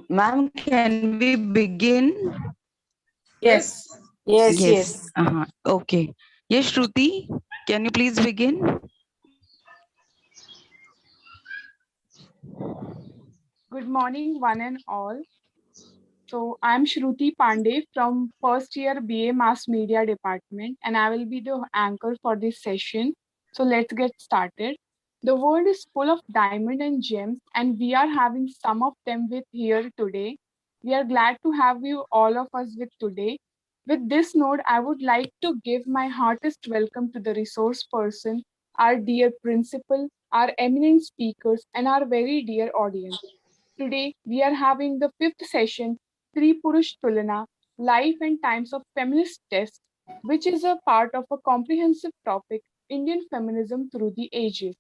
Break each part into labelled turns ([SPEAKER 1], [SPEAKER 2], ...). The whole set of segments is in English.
[SPEAKER 1] Ma'am, can we begin?
[SPEAKER 2] Yes. Yes,
[SPEAKER 1] Yes.
[SPEAKER 2] yes.
[SPEAKER 1] Okay. Yes, Shruti, can you please begin?
[SPEAKER 3] Good morning, one and all. So, I'm Shruti Pandey from first year BA Mass Media Department, and I will be the anchor for this session. So, let's get started. The world is full of diamond and gems, and we are having some of them with here today. We are glad to have you all of us with today. With this note, I would like to give my heartiest welcome to the resource person, our dear principal, our eminent speakers, and our very dear audience. Today, we are having the fifth session, Stree Purush Tulana, Life and Times of Feminist Test, which is a part of a comprehensive topic, Indian feminism through the ages.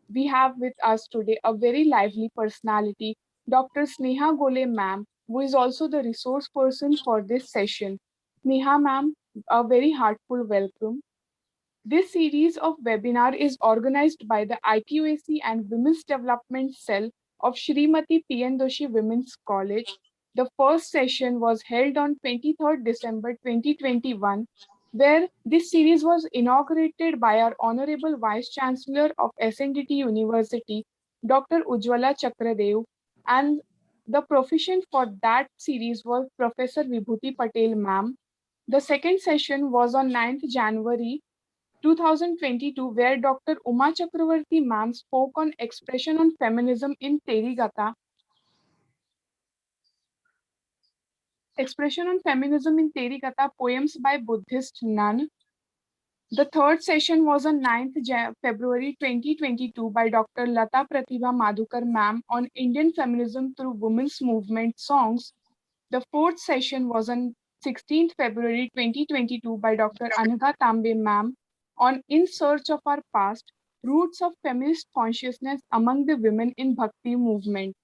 [SPEAKER 3] We have with us today a very lively personality, Dr. Sneha Gole ma'am, who is also the resource person for this session. Sneha ma'am, a very heartful welcome. This series of webinar is organized by the IQAC and Women's Development Cell of Shrimati P.N. Doshi Women's College. The first session was held on 23rd December 2021, where this series was inaugurated by our Honorable Vice Chancellor of SNDT University, Dr. Ujjwala Chakradev, and the proficient for that series was Professor Vibhuti Patel ma'am. The second session was on 9th January 2022, where Dr. Uma Chakravarti ma'am spoke on expression on feminism in Terigata. Expression on feminism in Terigata, poems by Buddhist nun. The third session was on 9th February 2022 by Dr. Lata Pratibha Madhukar ma'am on Indian feminism through women's movement songs. The fourth session was on 16th February 2022 by Dr. Anagha Tambe ma'am on In Search of Our Past, Roots of Feminist Consciousness Among the Women in Bhakti Movement.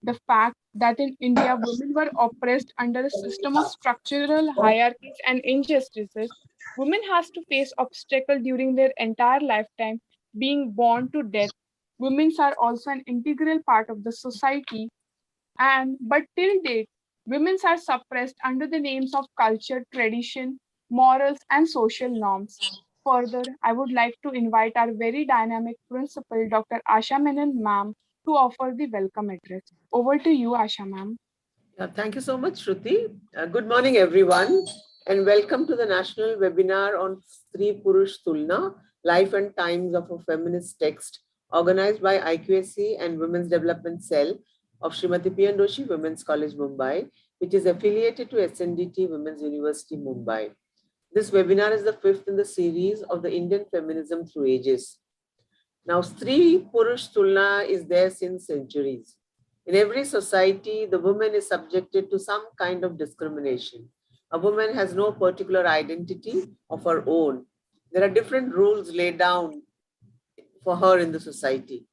[SPEAKER 3] The fact that in India women were oppressed under a system of structural hierarchies and injustices, women has to face obstacles during their entire lifetime, being born to death. Women are also an integral part of the society, and but till date, women are suppressed under the names of culture, tradition, morals, and social norms. Further, I would like to invite our very dynamic principal, Dr. Asha Menon ma'am, to offer the welcome address. Over to you, Asha ma'am.
[SPEAKER 2] Thank you so much, Shruti. Good morning, everyone, and welcome to the national webinar on Stree Purush Tulna, Life and Times of a Feminist Text, organized by IQAC and Women's Development Cell of Srimati P.N. Doshi Women's College, Mumbai, which is affiliated to SNDT Women's University, Mumbai. This webinar is the fifth in the series of the Indian feminism through ages. Now, Stree Purush Tulna is there since centuries. In every society, the woman is subjected to some kind of discrimination. A woman has no particular identity of her own. There are different rules laid down for her in the society.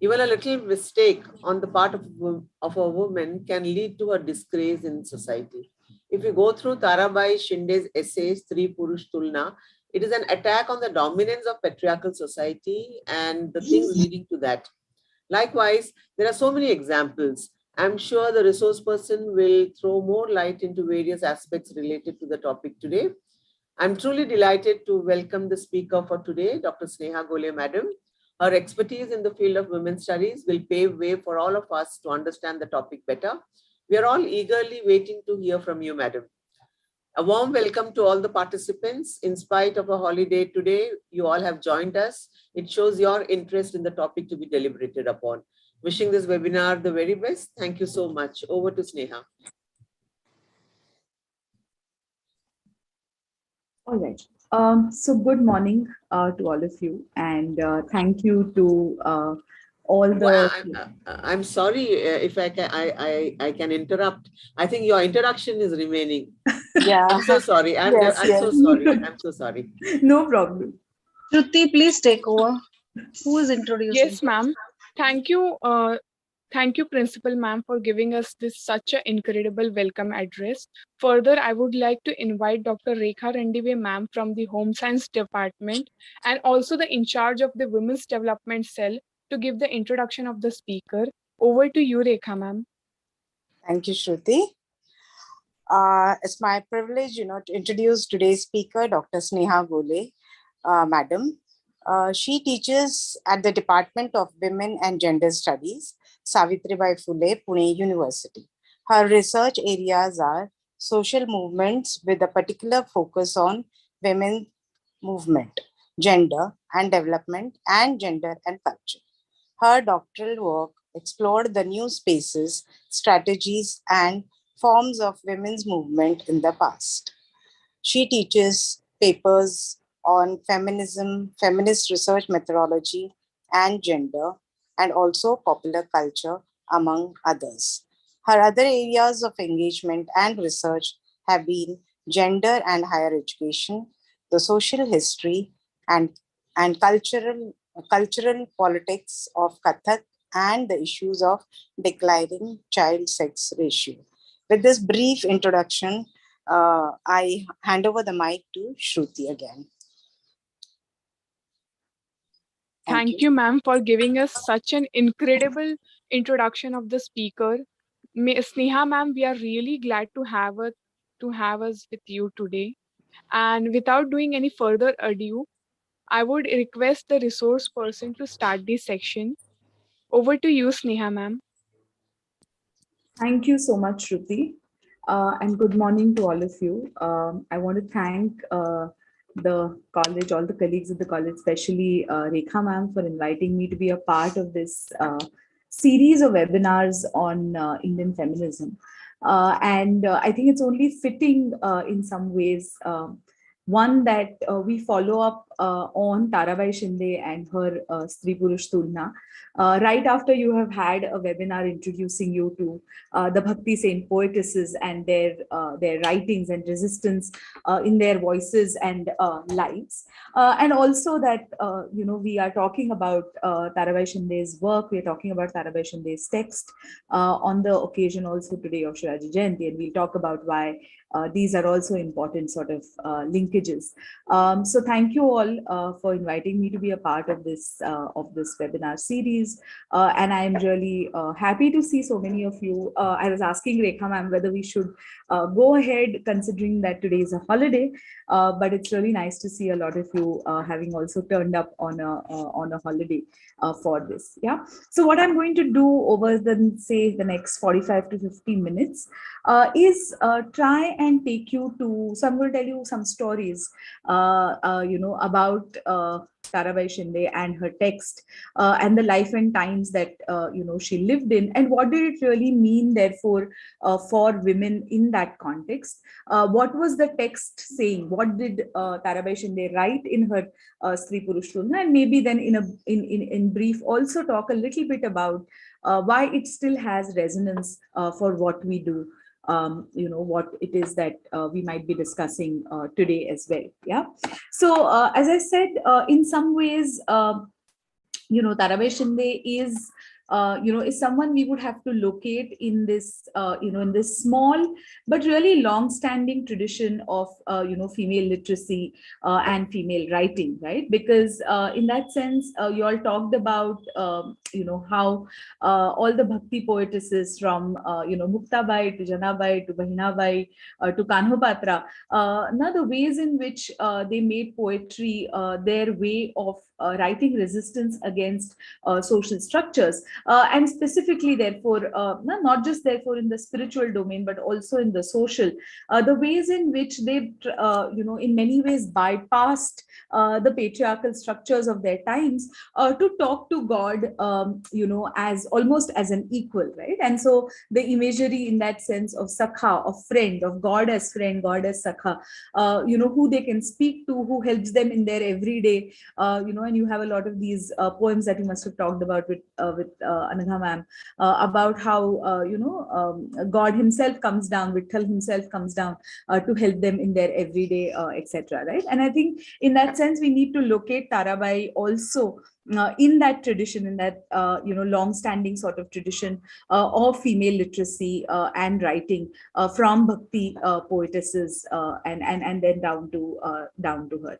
[SPEAKER 2] Even a little mistake on the part of a woman can lead to a disgrace in society. If you go through Tarabai Shinde's essay, Stree Purush Tulna, it is an attack on the dominance of patriarchal society and the things leading to that. Likewise, there are so many examples. I'm sure the resource person will throw more light into various aspects related to the topic today. I'm truly delighted to welcome the speaker for today, Dr. Sneha Gole Madam. Her expertise in the field of women's studies will pave way for all of us to understand the topic better. We are all eagerly waiting to hear from you, Madam. A warm welcome to all the participants. In spite of a holiday today, you all have joined us. It shows your interest in the topic to be deliberated upon. Wishing this webinar the very best. Thank you so much. Over to Sneha.
[SPEAKER 4] All right. So good morning to all of you, and thank you to all the.
[SPEAKER 2] Well, I'm sorry if I can interrupt. I think your introduction is remaining.
[SPEAKER 4] Yeah.
[SPEAKER 2] I'm so sorry. I'm so sorry. I'm so sorry.
[SPEAKER 4] No problem.
[SPEAKER 5] Shruti, please take over. Who is introducing?
[SPEAKER 3] Yes, ma'am. Thank you. Thank you, Principal Ma'am, for giving us this such an incredible welcome address. Further, I would like to invite Dr. Rekha Rendive Ma'am from the Home Science Department and also the in charge of the Women's Development Cell to give the introduction of the speaker. Over to you, Rekha Ma'am.
[SPEAKER 6] Thank you, Shruti. It's my privilege, to introduce today's speaker, Dr. Sneha Gole, Madam. She teaches at the Department of Women and Gender Studies, Savitribai Phule, Pune University. Her research areas are social movements with a particular focus on women movement, gender and development, and gender and culture. Her doctoral work explored the new spaces, strategies, and forms of women's movement in the past. She teaches papers on feminism, feminist research methodology, and gender, and also popular culture, among others. Her other areas of engagement and research have been gender and higher education, the social history, and cultural politics of Kathak, and the issues of declining child sex ratio. With this brief introduction, I hand over the mic to Shruti again.
[SPEAKER 3] Thank you, ma'am, for giving us such an incredible introduction of the speaker. Sneha, ma'am, we are really glad to have us with you today. And without doing any further ado, I would request the resource person to start this section. Over to you, Sneha, ma'am.
[SPEAKER 4] Thank you so much, Shruti. And good morning to all of you. I want to thank the college, all the colleagues at the college, especially Rekha ma'am, for inviting me to be a part of this series of webinars on Indian feminism. And I think it's only fitting in some ways. One that we follow up on Tarabai Shinde and her Stree Purush Tulana, right after you have had a webinar introducing you to the Bhakti Saint poetesses and their writings and resistance in their voices and lives. And also that, we are talking about Tarabai Shinde's work, we are talking about Tarabai Shinde's text on the occasion also today of Shivaji Jayanti, and we'll talk about why these are also important sort of linkages. So thank you all for inviting me to be a part of this webinar series. And I am really happy to see so many of you. I was asking Rekha ma'am whether we should go ahead considering that today is a holiday, but it's really nice to see a lot of you having also turned up on a holiday for this. Yeah. So what I'm going to do over the next 45 to 50 minutes is try and take you to, so I'm going to tell you some stories, about Tarabai Shinde and her text and the life and times that, she lived in, and what did it really mean, therefore, for women in that context. What was the text saying? What did Tarabai Shinde write in her Stree Purush Tulana? And maybe then in brief also talk a little bit about why it still has resonance for what we do. What it is that we might be discussing today as well. Yeah. So as I said, in some ways, Tarabai Shinde is someone we would have to locate in this, in this small but really long-standing tradition of, female literacy and female writing, right? Because in that sense, you all talked about, how all the Bhakti poetesses from, Muktabai to Janabai to Bahinabai to Kanhopatra, now the ways in which they made poetry their way of writing resistance against social structures, and specifically, therefore, not just therefore in the spiritual domain, but also in the social, the ways in which they, in many ways bypassed the patriarchal structures of their times to talk to God, as almost as an equal, right? And so the imagery in that sense of Sakha, of friend, of God as friend, God as Sakha, who they can speak to, who helps them in their everyday, and you have a lot of these poems that you must have talked about with Anagha ma'am, about how, God himself comes down, Vitthal himself comes down to help them in their everyday, etc. Right? And I think in that sense, we need to locate Tarabai also in that tradition, in that long-standing sort of tradition of female literacy and writing from Bhakti poetesses and then down to her.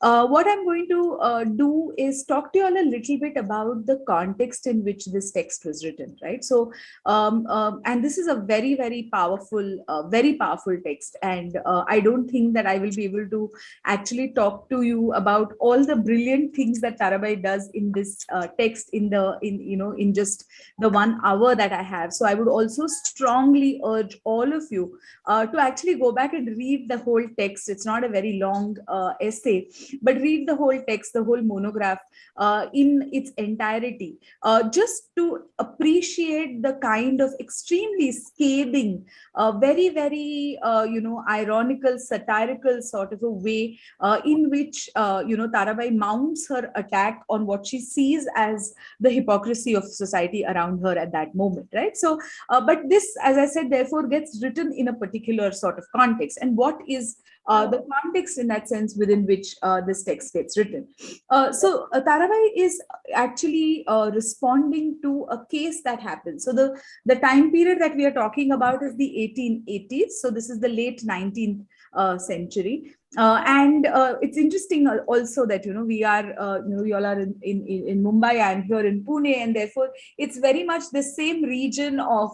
[SPEAKER 4] What I'm going to do is talk to you all a little bit about the context in which this text was written, right? So, and this is a very, very powerful text, and I don't think that I will be able to actually talk to you about all the brilliant things that Tarabai does in this text in just the 1 hour that I have. So I would also strongly urge all of you to actually go back and read the whole text. It's not a very long essay, but read the whole text, the whole monograph in its entirety, just to appreciate the kind of extremely scathing, very, very, ironical, satirical sort of a way in which, Tarabai mounts her attack on what she sees as the hypocrisy of society around her at that moment, right? So, but this, as I said, therefore gets written in a particular sort of context. And what is the context in that sense within which this text gets written? Tarabai is actually responding to a case that happened. So the time period that we are talking about is the 1880s. So this is the late 19th century. And it's interesting also that, we are, you all are in Mumbai, I'm here in Pune, and therefore it's very much the same region of,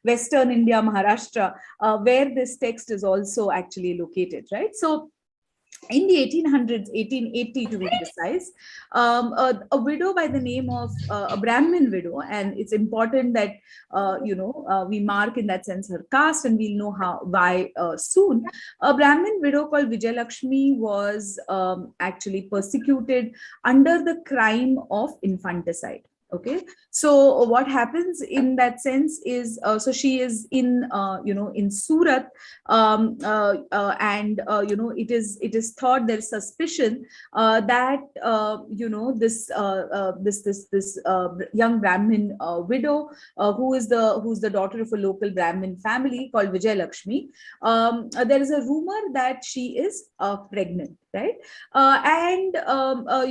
[SPEAKER 4] Western India, Maharashtra, where this text is also actually located, right? So in the 1800s, 1880 to be precise, a widow by the name of a Brahmin widow, and it's important that we mark in that sense her caste, and we'll know why soon. A Brahmin widow called Vijayalakshmi was actually persecuted under the crime of infanticide. Okay, so what happens in that sense is, so she is in in Surat, and it is thought, there's suspicion that this young Brahmin widow, who's the daughter of a local Brahmin family called Vijayalakshmi, there is a rumor that she is pregnant, right? And a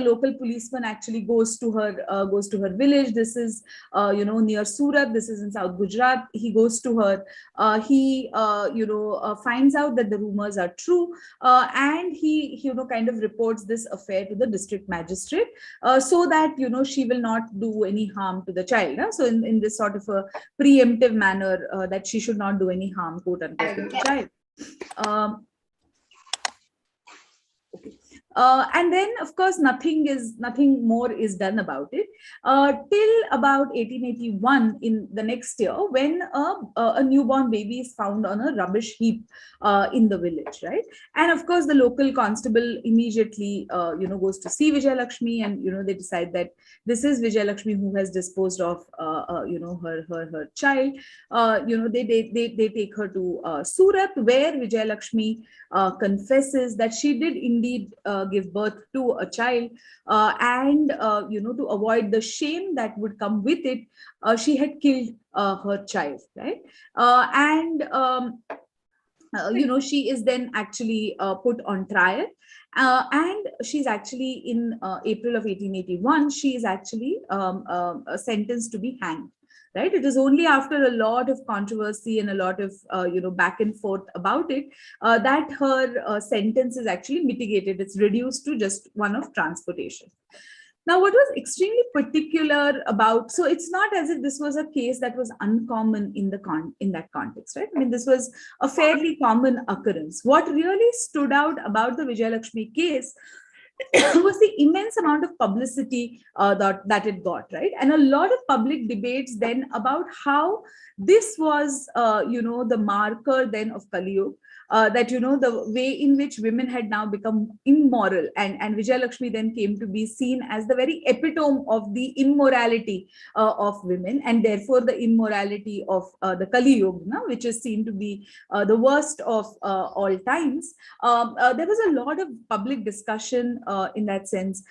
[SPEAKER 4] local policeman actually goes to her village. This is near Surat. This is in South Gujarat. He goes to her. He finds out that the rumors are true, and he kind of reports this affair to the district magistrate, so that she will not do any harm to the child. So in this sort of a preemptive manner, that she should not do any harm, quote unquote, to the child. And then, of course, nothing more is done about it till about 1881, in the next year, when a newborn baby is found on a rubbish heap in the village, right? And of course, the local constable immediately goes to see Vijayalakshmi, and they decide that this is Vijayalakshmi who has disposed of her child. They take her to Surat, where Vijayalakshmi confesses that she did indeed give birth to a child, and to avoid the shame that would come with it, she had killed her child, right? She is then actually put on trial, and she's actually in April of 1881, she is actually sentenced to be hanged. Right. It is only after a lot of controversy and a lot of back and forth about it that her sentence is actually mitigated. It's reduced to just one of transportation. Now, what was extremely particular about, so it's not as if this was a case that was uncommon in that context, right? I mean, this was a fairly common occurrence. What really stood out about the Vijayalakshmi case was the immense amount of publicity that it got, right? And a lot of public debates then about how this was, the marker then of Kali Yuga, that, the way in which women had now become immoral, and Vijayalakshmi then came to be seen as the very epitome of the immorality of women, and therefore the immorality of the Kali Yuga, which is seen to be the worst of all times. There was a lot of public discussion in that sense,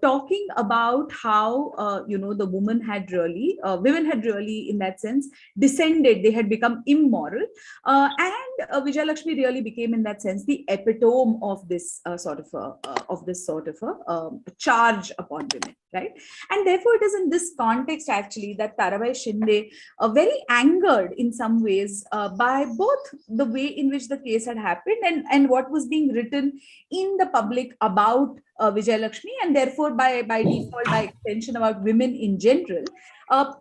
[SPEAKER 4] talking about how, the women had really in that sense descended, they had become immoral. And Vijayalakshmi really became in that sense the epitome of this sort of a charge upon women, right? And therefore, it is in this context actually that Tarabai Shinde, very angered in some ways by both the way in which the case had happened and what was being written in the public about Vijayalakshmi, and therefore by default, by extension, about women in general,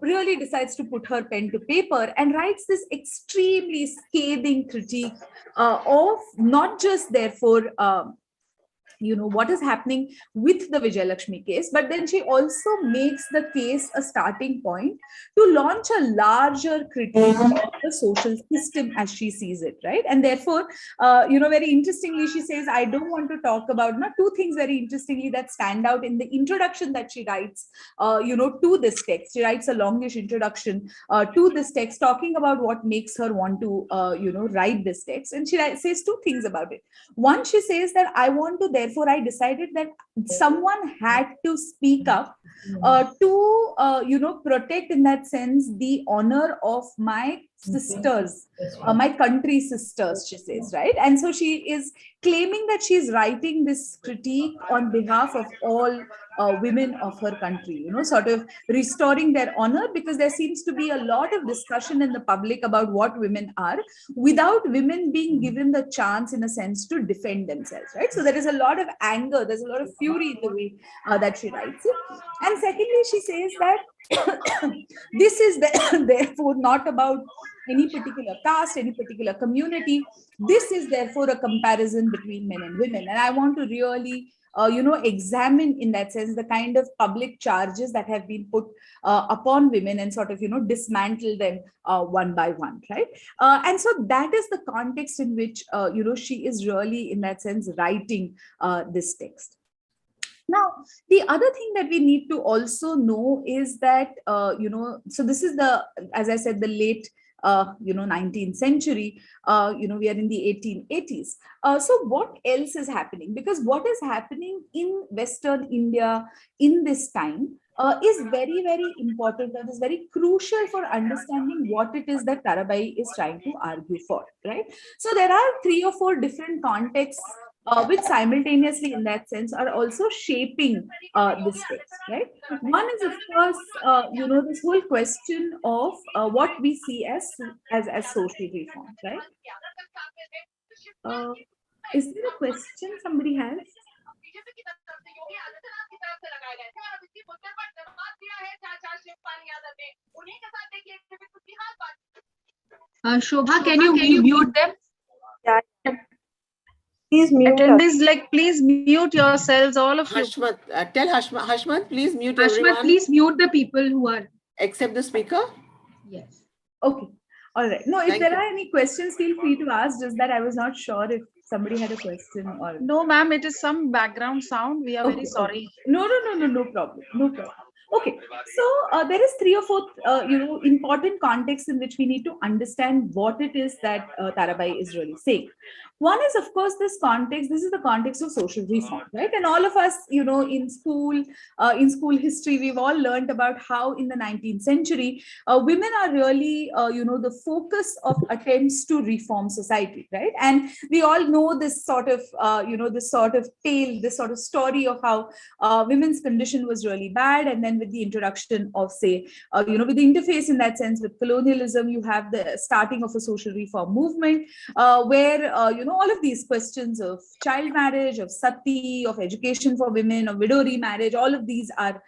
[SPEAKER 4] really decides to put her pen to paper and writes this extremely scathing critique of not just therefore what is happening with the Vijayalakshmi case, but then she also makes the case a starting point to launch a larger critique of the social system as she sees it, right? And therefore, very interestingly, she says, I don't want to talk about, two things very interestingly that stand out in the introduction that she writes, to this text. She writes a longish introduction to this text, talking about what makes her want to, write this text. And she says two things about it. One, she says that therefore, I decided that someone had to speak up to, protect in that sense the honor of my sisters, my country sisters, she says, right? And so she is claiming that she's writing this critique on behalf of all women of her country, sort of restoring their honor, because there seems to be a lot of discussion in the public about what women are without women being given the chance, in a sense, to defend themselves, right? So there is a lot of anger, there's a lot of fury in the way that she writes it. And secondly, she says that this is therefore not about any particular caste, any particular community. This is therefore a comparison between men and women. And I want to really examine in that sense the kind of public charges that have been put upon women and sort of, dismantle them one by one, right? And so that is the context in which, she is really in that sense writing this text. Now, the other thing that we need to also know is that, so this is as I said, the late 19th century, we are in the 1880s. So what else is happening? Because what is happening in Western India in this time is very, very important, and is very crucial for understanding what it is that Tarabai is trying to argue for, right? So there are 3 or 4 different contexts which simultaneously in that sense are also shaping this text, right? One is, of course, this whole question of what we see as social reform, right? Is there a question somebody has?
[SPEAKER 7] Shobha, can you mute them?
[SPEAKER 5] Yeah. Please mute
[SPEAKER 7] Attendees, please mute yourselves, all of you.
[SPEAKER 2] Hashmat, tell Hashmat, please mute
[SPEAKER 7] Hashmat,
[SPEAKER 2] everyone.
[SPEAKER 7] please mute the people who are.
[SPEAKER 2] Except the speaker.
[SPEAKER 7] Yes.
[SPEAKER 4] Okay. All right. No, if there are any questions, feel free to ask. Just that I was not sure if somebody had a question or.
[SPEAKER 7] No, ma'am, it is some background sound. We are very sorry.
[SPEAKER 4] Okay. No problem. No problem. Okay, so there is 3 or 4, important contexts in which we need to understand what it is that Tarabai is really saying. One is, of course, this is the context of social reform, right? And all of us, in school history, we've all learned about how in the 19th century, women are really, the focus of attempts to reform society, right? And we all know this sort of, this sort of tale, this sort of story of how women's condition was really bad. And then with the introduction of, say, with the interface in that sense with colonialism, you have the starting of a social reform movement where, all of these questions of child marriage, of sati, of education for women, of widow remarriage, all of these are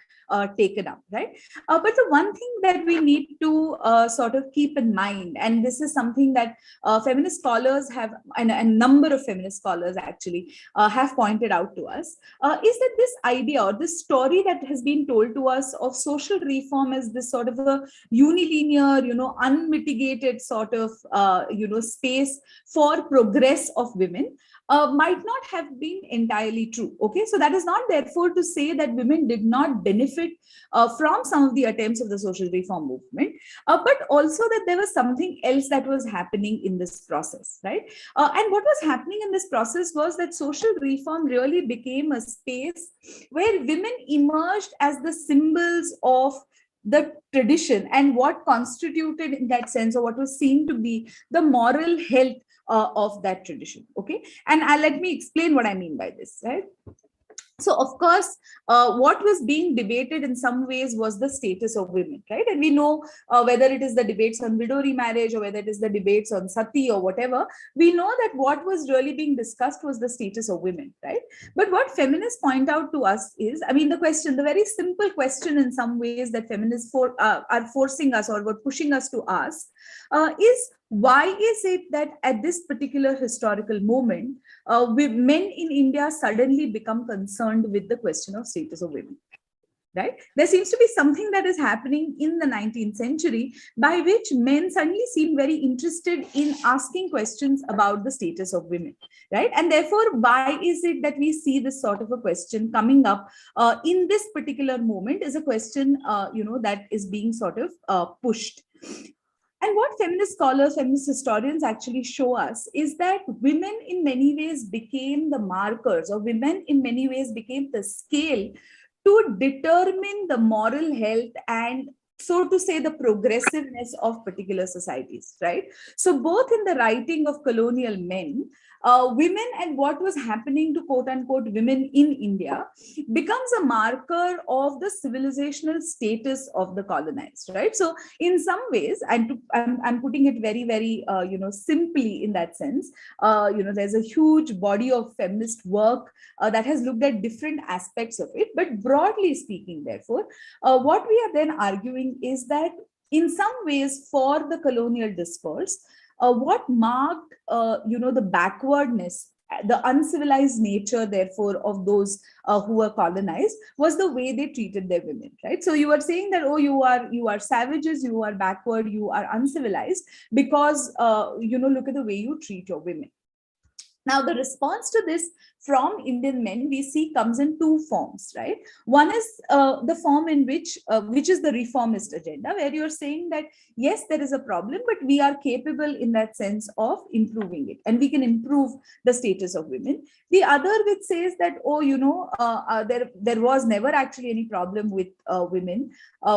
[SPEAKER 4] taken up, right? But the one thing that we need to sort of keep in mind, and this is something that feminist scholars have, and a number of feminist scholars actually have pointed out to us, is that this idea or this story that has been told to us of social reform as this sort of a unilinear, unmitigated sort of, space for progress of women, might not have been entirely true. Okay, so that is not therefore to say that women did not benefit from some of the attempts of the social reform movement, but also that there was something else that was happening in this process, right? And what was happening in this process was that social reform really became a space where women emerged as the symbols of the tradition and what constituted in that sense, or what was seen to be the moral health of that tradition. Okay, and let me explain what I mean by this, right? So of course, what was being debated in some ways was the status of women, right? And we know, whether it is the debates on widow remarriage or whether it is the debates on sati or whatever, we know that what was really being discussed was the status of women, right? But what feminists point out to us is, I mean, the very simple question in some ways that feminists are forcing us or were pushing us to ask is, why is it that at this particular historical moment, men in India suddenly become concerned with the question of status of women? Right? There seems to be something that is happening in the 19th century by which men suddenly seem very interested in asking questions about the status of women, right? And therefore, why is it that we see this sort of a question coming up in this particular moment is a question, that is being sort of pushed. And what feminist scholars, feminist historians actually show us is that women in many ways became the markers, or women in many ways became the scale to determine the moral health and, so to say, the progressiveness of particular societies, right? So both in the writing of colonial men, women and what was happening to quote unquote women in India becomes a marker of the civilizational status of the colonized, right? So in some ways, and I'm putting it very, very, simply in that sense, there's a huge body of feminist work that has looked at different aspects of it. But broadly speaking, therefore, what we are then arguing is that in some ways for the colonial discourse, what marked, the backwardness, the uncivilized nature, therefore, of those who were colonized was the way they treated their women, right? So you are saying that, oh, you are savages, you are backward, you are uncivilized because, look at the way you treat your women. Now, the response to this from Indian men we see comes in two forms, right? One is the form in which is the reformist agenda, where you're saying that, yes, there is a problem, but we are capable in that sense of improving it, and we can improve the status of women. The other which says that, oh, there was never actually any problem with women.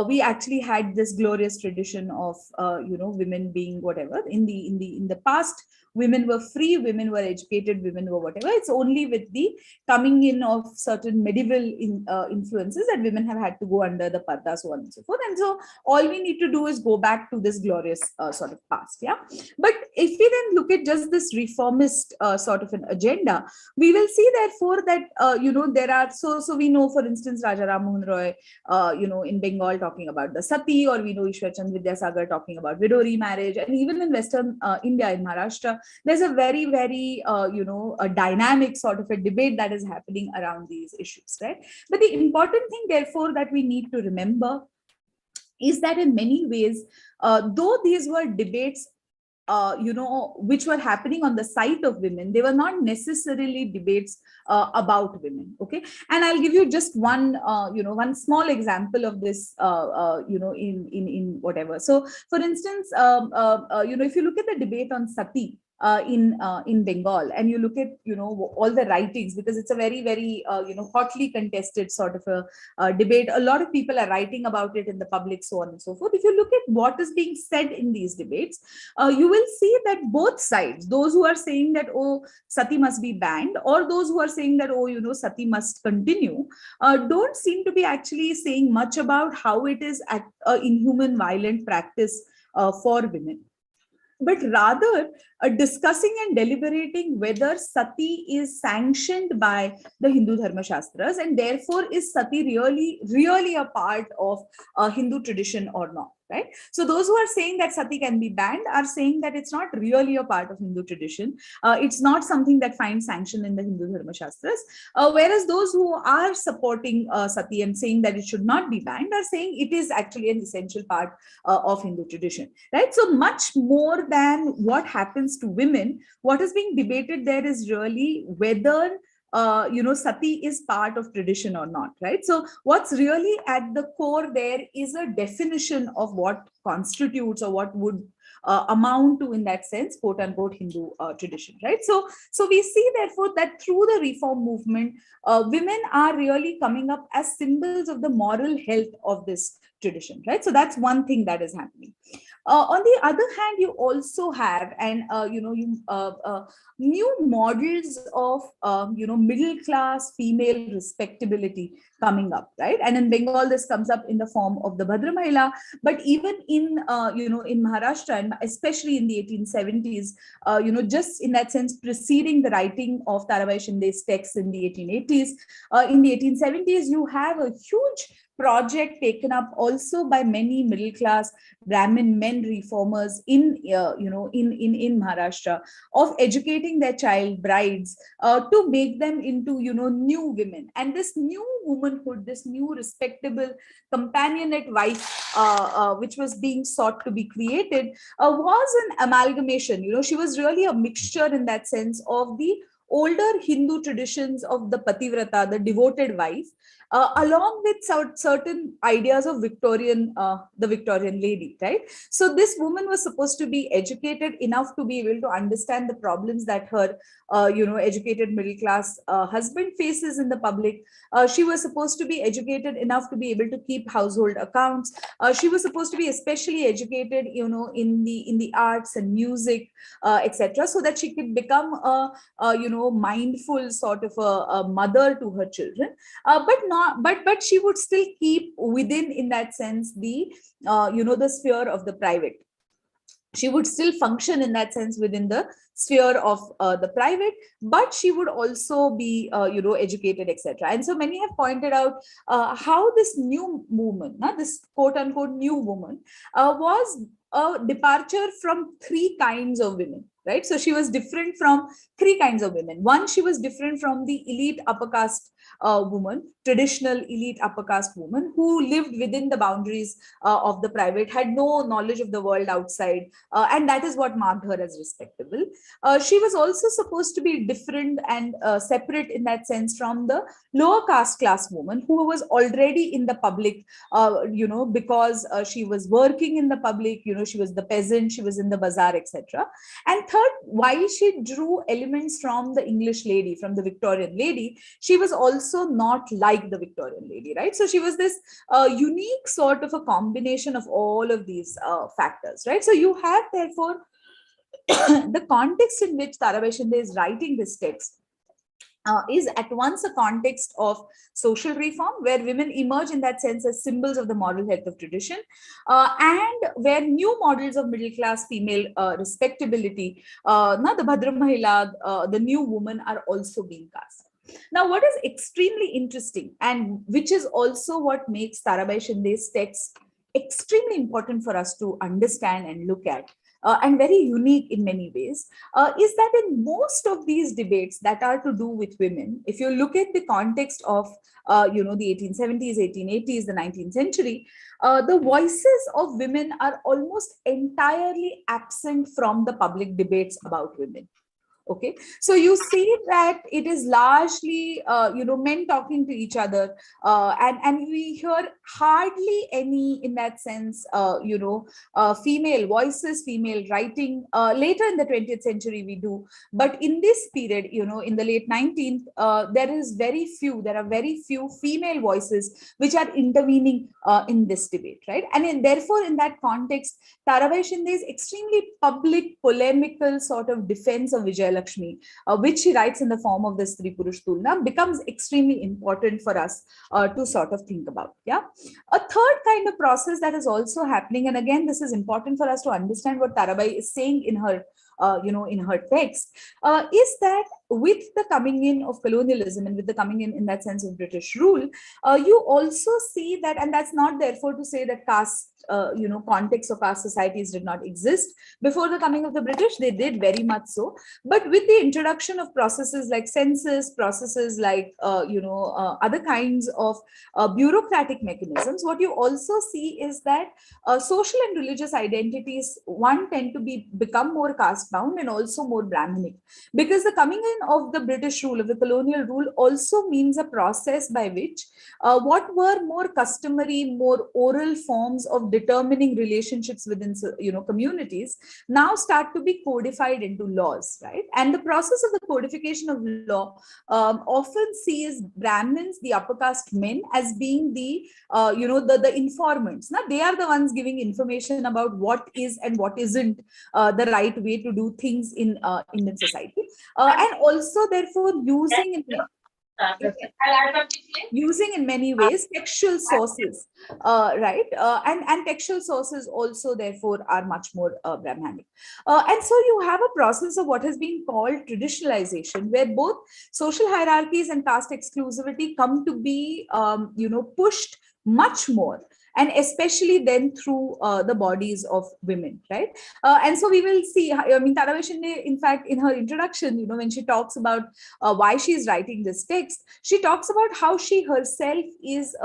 [SPEAKER 4] We actually had this glorious tradition of, women being whatever in the past. Women were free, women were educated, women were whatever. It's only with the coming in of certain medieval influences that women have had to go under the parda, so on and so forth. And so all we need to do is go back to this glorious sort of past. Yeah. But if we then look at just this reformist sort of an agenda, we will see therefore that, there are, so we know, for instance, Raja Ram Mohan Roy, in Bengal talking about the sati, or we know Ishwar Chand Vidyasagar talking about widow remarriage, and even in Western India, in Maharashtra, there's a very, very, a dynamic sort of a debate that is happening around these issues, right? But the important thing, therefore, that we need to remember is that in many ways, though these were debates, which were happening on the side of women, they were not necessarily debates about women. Okay, and I'll give you just one, one small example of this, in whatever. So, for instance, if you look at the debate on sati, in Bengal, and you look at all the writings, because it's a very, very hotly contested sort of a debate. A lot of people are writing about it in the public, so on and so forth. If you look at what is being said in these debates, you will see that both sides, those who are saying that, oh, sati must be banned, or those who are saying that, oh, sati must continue, don't seem to be actually saying much about how it is an inhuman, violent practice for women, but rather discussing and deliberating whether sati is sanctioned by the Hindu Dharma Shastras, and therefore is sati really a part of Hindu tradition or not. Right? So those who are saying that sati can be banned are saying that it's not really a part of Hindu tradition. It's not something that finds sanction in the Hindu Dharma Shastras. Whereas those who are supporting sati and saying that it should not be banned are saying it is actually an essential part of Hindu tradition. Right? So much more than what happens happens to women, what is being debated there is really whether sati is part of tradition or not, right? So what's really at the core there is a definition of what constitutes or what would amount to, in that sense, quote unquote Hindu tradition, right? So we see therefore that through the reform movement, women are really coming up as symbols of the moral health of this tradition, right? So that's one thing that is happening. On the other hand, you also have, and new models of middle class female respectability coming up, right? And in Bengal, this comes up in the form of the Bhadra Mahila, but even in in Maharashtra, and especially in the 1870s, just in that sense, preceding the writing of Tarabai Shinde's texts in the 1880s, in the 1870s, you have a huge project taken up also by many middle class Brahmin men reformers in Maharashtra, of educating their child brides to make them into new women. And this new womanhood, this new respectable companionate wife, which was being sought to be created, was an amalgamation. She was really a mixture in that sense of the older Hindu traditions of the pativrata, the devoted wife, along with certain ideas of the Victorian lady, right? So this woman was supposed to be educated enough to be able to understand the problems that her, educated middle class husband faces in the public. She was supposed to be educated enough to be able to keep household accounts. She was supposed to be especially educated, in the arts and music, etc., so that she could become a mindful sort of a mother to her children, but she would still keep within, in that sense, the the sphere of the private. She would still function in that sense within the sphere of the private, but she would also be educated, etc. And so many have pointed out how this new movement, this quote unquote new woman, was a departure from three kinds of women, right? So she was different from three kinds of women. One, she was different from the elite upper caste woman, traditional elite upper caste woman, who lived within the boundaries of the private, had no knowledge of the world outside, and that is what marked her as respectable. She was also supposed to be different and separate in that sense from the lower caste class woman, who was already in the public, because she was working in the public, she was the peasant, she was in the bazaar, etc. And third, while she drew elements from the English lady, from the Victorian lady, she was also not like the Victorian lady, right? So she was this unique sort of a combination of all of these factors, right? So you have, therefore, the context in which Tarabai Shinde is writing this text is at once a context of social reform, where women emerge in that sense as symbols of the moral health of tradition, and where new models of middle class female respectability, now the Bhadra Mahila, the new woman, are also being cast. Now, what is extremely interesting, and which is also what makes Tarabai Shinde's text extremely important for us to understand and look at, and very unique in many ways, is that in most of these debates that are to do with women, if you look at the context of the 1870s, 1880s, the 19th century, the voices of women are almost entirely absent from the public debates about women. Okay, so you see that it is largely men talking to each other, and we hear hardly any, in that sense, female voices, female writing. Later in the 20th century we do, but in this period, in the late 19th, there are very few female voices which are intervening in this debate, right? And therefore, in that context, Tarabai Shinde's extremely public, polemical sort of defense of Vijayalakshmi, which she writes in the form of the Stree Purush Tulana, becomes extremely important for us to sort of think about. Yeah, a third kind of process that is also happening, and again, this is important for us to understand what Tarabai is saying in her in her text, is that with the coming in of colonialism and with the coming in that sense of British rule, you also see that, and that's not therefore to say that caste, context of caste societies did not exist before the coming of the British. They did very much so. But with the introduction of processes like census, processes like, other kinds of bureaucratic mechanisms, what you also see is that social and religious identities, one, tend to become more caste bound and also more Brahminic, because the coming in of the British rule, of the colonial rule, also means a process by which what were more customary, more oral forms of determining relationships within communities now start to be codified into laws, right? And the process of the codification of law often sees Brahmins, the upper caste men, as being the informants. Now they are the ones giving information about what is and what isn't the right way to do things in Indian society, and also therefore using in many ways textual sources, right? And textual sources also therefore are much more Brahmanic. And so you have a process of what has been called traditionalization, where both social hierarchies and caste exclusivity come to be, pushed much more, and especially then through the bodies of women, right? And so we will see, I mean, Tarabai Shinde, in fact, in her introduction, when she talks about why she is writing this text, she talks about how she herself is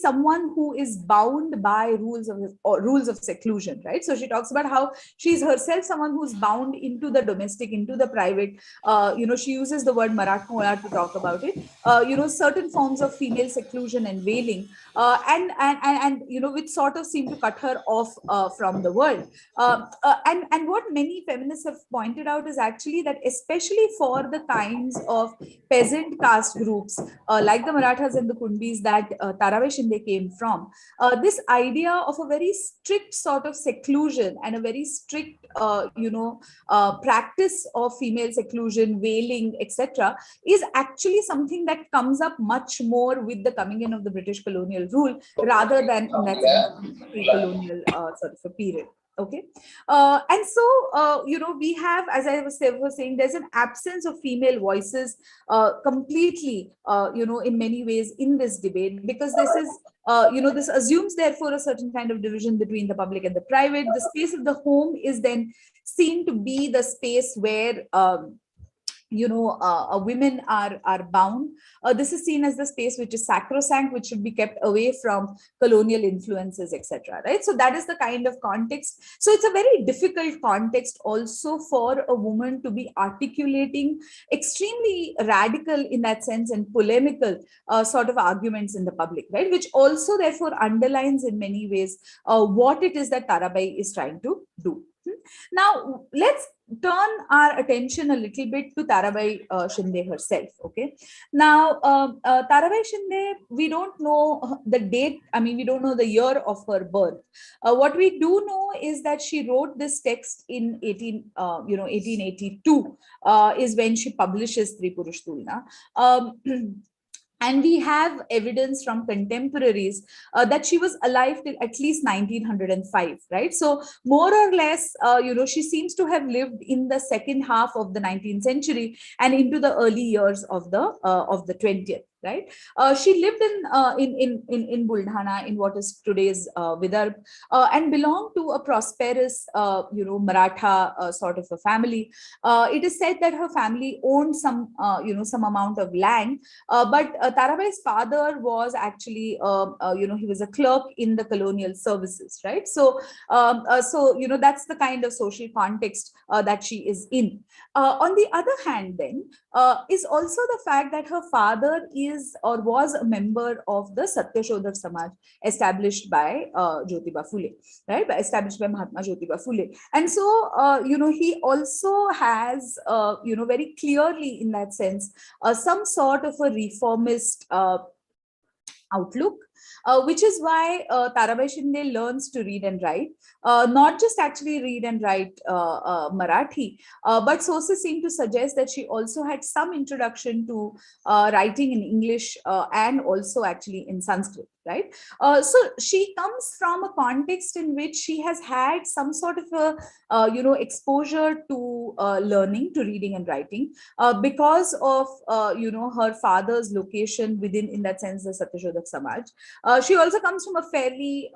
[SPEAKER 4] someone who is bound by rules of seclusion, right? So she talks about how she is herself someone who's bound into the domestic, into the private. She uses the word Marathmola to talk about it. Certain forms of female seclusion and veiling, and which sort of seem to cut her off from the world. And what many feminists have pointed out is actually that, especially for the kinds of peasant caste groups like the Marathas and the Kundis that Tarabai Shinde came from, this idea of a very strict sort of seclusion and a very strict practice of female seclusion, veiling, etc., is actually something that comes up much more with the coming in of the British colonial rule, rather than in that pre-colonial sort of a period. Okay. And so, we have, as I was saying, there's an absence of female voices completely, in many ways in this debate, because this is, this assumes therefore a certain kind of division between the public and the private. The space of the home is then seen to be the space where women are bound. This is seen as the space which is sacrosanct, which should be kept away from colonial influences, etc. Right? So that is the kind of context. So it's a very difficult context also for a woman to be articulating extremely radical, in that sense, and polemical sort of arguments in the public, right? Which also therefore underlines in many ways what it is that Tarabai is trying to do. Now, let's turn our attention a little bit to Tarabai Shinde herself. Okay. Now, Tarabai Shinde, we don't know the date. I mean, we don't know the year of her birth. What we do know is that she wrote this text in 1882 is when she publishes Stree Purush Tulana. And we have evidence from contemporaries that she was alive till at least 1905, right? So more or less, she seems to have lived in the second half of the 19th century and into the early years of the 20th. Right? She lived in Buldhana, in what is today's Vidarbh, and belonged to a prosperous, Maratha sort of a family. It is said that her family owned some amount of land, but Tarabai's father was actually, he was a clerk in the colonial services, right? So, that's the kind of social context that she is in. On the other hand, then, is also the fact that her father was a member of the Satyashodhak Samaj established by Jyotiba Phule, right? Established by Mahatma Jyotiba Phule. And so, he also has, very clearly in that sense, some sort of a reformist outlook. which is why Tarabai Shinde learns to read and write, not just actually read and write Marathi, but sources seem to suggest that she also had some introduction to writing in English and also actually in Sanskrit, right? So she comes from a context in which she has had some sort of a exposure to learning, to reading and writing, because of her father's location within, in that sense, the Satyashodhak Samaj. She also comes from a fairly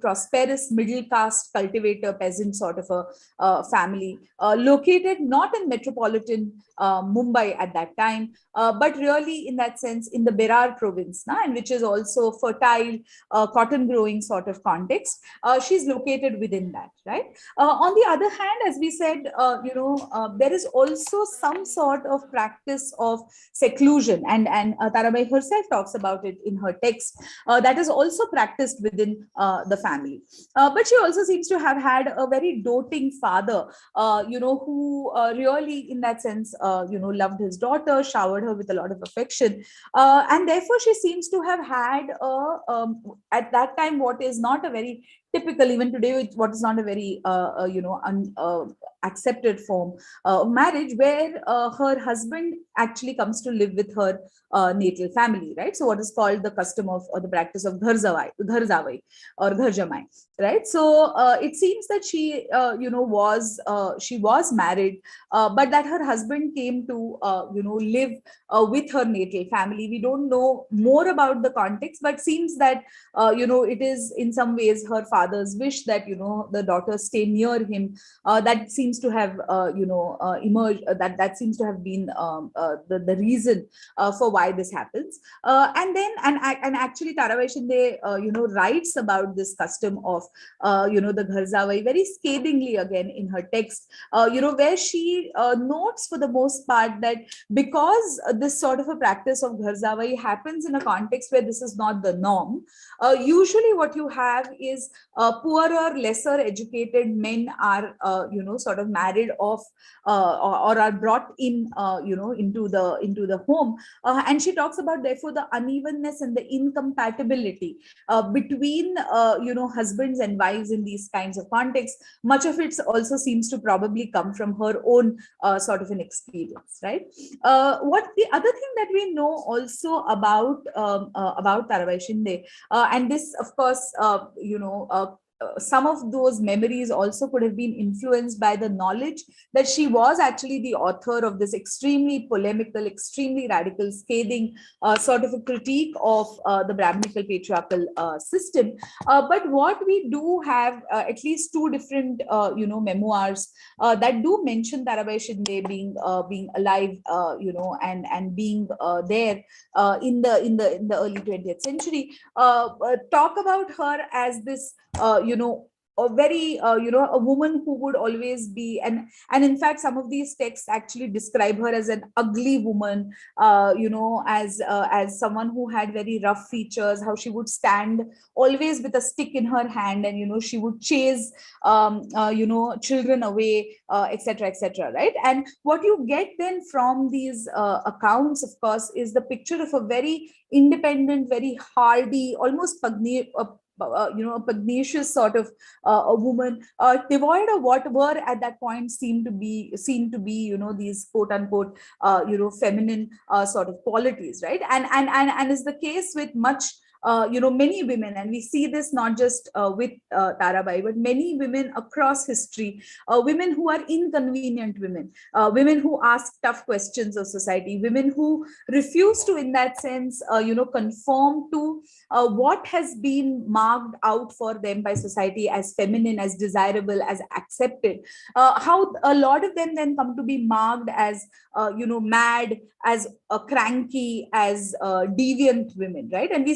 [SPEAKER 4] prosperous middle caste cultivator peasant sort of a family, located not in metropolitan Mumbai at that time, but really in that sense in the Berar province, and which is also fertile cotton growing sort of context. She's located within that, right? On the other hand, as we said, there is also some sort of practice of seclusion, and Tarabai herself talks about it in her text, that is also practiced within the family. But she also seems to have had a very doting father, who really, in that sense, loved his daughter, showered her with a lot of affection, and therefore she seems to have had at that time what is not a very typical, even today, what is not a very accepted form of marriage, where her husband actually comes to live with her natal family, right? So what is called the custom of, or the practice of ghar zawai or ghar jamai, right? So it seems that she was married, but that her husband came to live with her natal family. We don't know more about the context, but seems that it is in some ways her father's wish that the daughter stay near him. That seems to have emerged. That seems to have been the reason for why this happens. And actually Tarabai Shinde writes about this custom of the ghar zawai very scathingly again in her text, where she notes for the most part that because this sort of a practice of ghar zawai happens in a context where this is not the norm, usually what you have is poorer, lesser educated men are sort of married off, or are brought in into the home, and she talks about therefore the unevenness and the incompatibility between husbands and wives in these kinds of contexts. Much of it also seems to probably come from her own sort of an experience, right? What the other thing that we know also about Tarabai Shinde, and this of course some of those memories also could have been influenced by the knowledge that she was actually the author of this extremely polemical, extremely radical, scathing sort of a critique of the Brahminical patriarchal system. But what we do have at least two different memoirs that do mention Tarabai Shinde being alive, and being there in the early 20th century, talk about her as this a very a woman who would always be, and in fact some of these texts actually describe her as an ugly woman, as someone who had very rough features, how she would stand always with a stick in her hand, and she would chase children away, etc., etc., right? And what you get then from these accounts, of course, is the picture of a very independent, very hardy, almost a pugnacious sort of a woman, devoid of what were at that point seen to be these quote unquote feminine sort of qualities, right? And is the case with much many women, and we see this not just with Tarabai, but many women across history, women who are inconvenient women, women who ask tough questions of society, women who refuse to, in that sense, conform to what has been marked out for them by society as feminine, as desirable, as accepted. How a lot of them then come to be marked as mad, as cranky, as deviant women, right? And we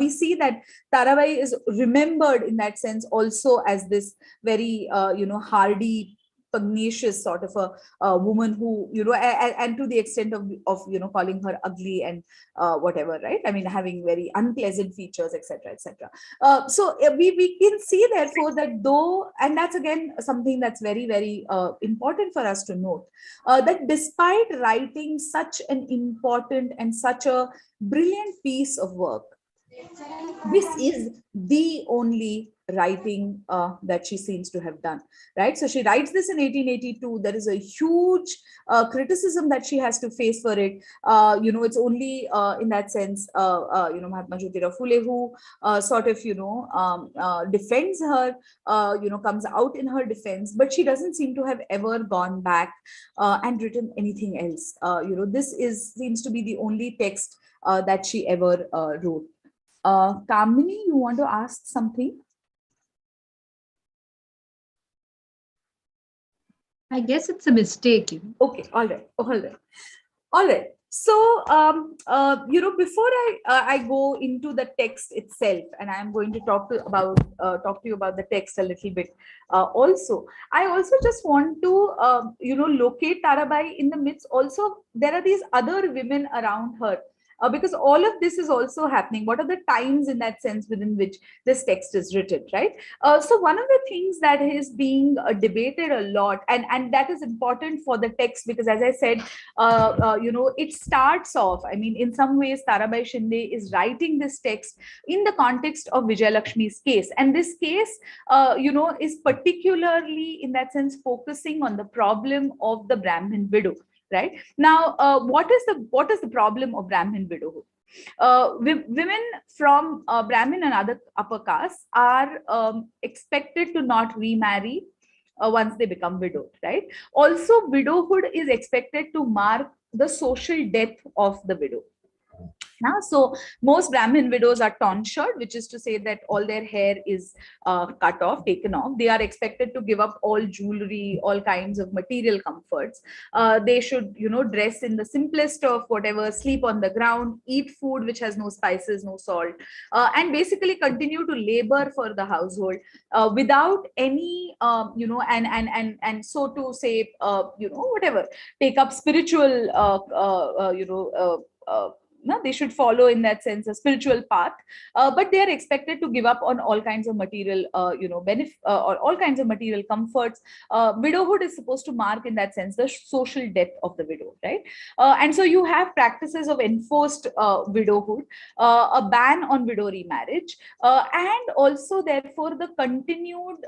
[SPEAKER 4] see that Tarabai is remembered in that sense also as this very hardy, pugnacious sort of a woman who and to the extent of calling her ugly and whatever, right? I mean, having very unpleasant features, etc., etc. So we can see therefore that though, and that's again something that's very, very important for us to note, that despite writing such an important and such a brilliant piece of work, this is the only writing that she seems to have done, right? So she writes this in 1882. There is a huge criticism that she has to face for it. It's only in that sense, Mahatma Jyotirao Phule, who sort of, defends her, comes out in her defense, but she doesn't seem to have ever gone back and written anything else. This seems to be the only text that she ever wrote. Kamini, you want to ask something?
[SPEAKER 7] I guess it's a mistake.
[SPEAKER 4] Okay, all right. So, before I go into the text itself, and I'm going to talk to you about the text a little bit. I also just want to locate Tarabai in the midst. Also, there are these other women around her. Because all of this is also happening. What are the times in that sense within which this text is written, right? So one of the things that is being debated a lot, and that is important for the text, because as I said, it starts off, I mean, in some ways, Tarabai Shinde is writing this text in the context of Vijayalakshmi's case. And this case, is particularly in that sense focusing on the problem of the Brahmin widow. Right now, what is the problem of Brahmin widowhood? Women from Brahmin and other upper castes are expected to not remarry once they become widowed. Right. Also, widowhood is expected to mark the social death of the widow. Now, so most Brahmin widows are tonsured, which is to say that all their hair is cut off, taken off. They are expected to give up all jewelry, all kinds of material comforts. They should, dress in the simplest of whatever, sleep on the ground, eat food which has no spices, no salt, and basically continue to labor for the household without any, and so to say, whatever, take up spiritual, they should follow in that sense a spiritual path, but they are expected to give up on all kinds of material, benefit or all kinds of material comforts. Widowhood is supposed to mark in that sense the social death of the widow, right? And so you have practices of enforced widowhood, a ban on widow remarriage, and also therefore the continued,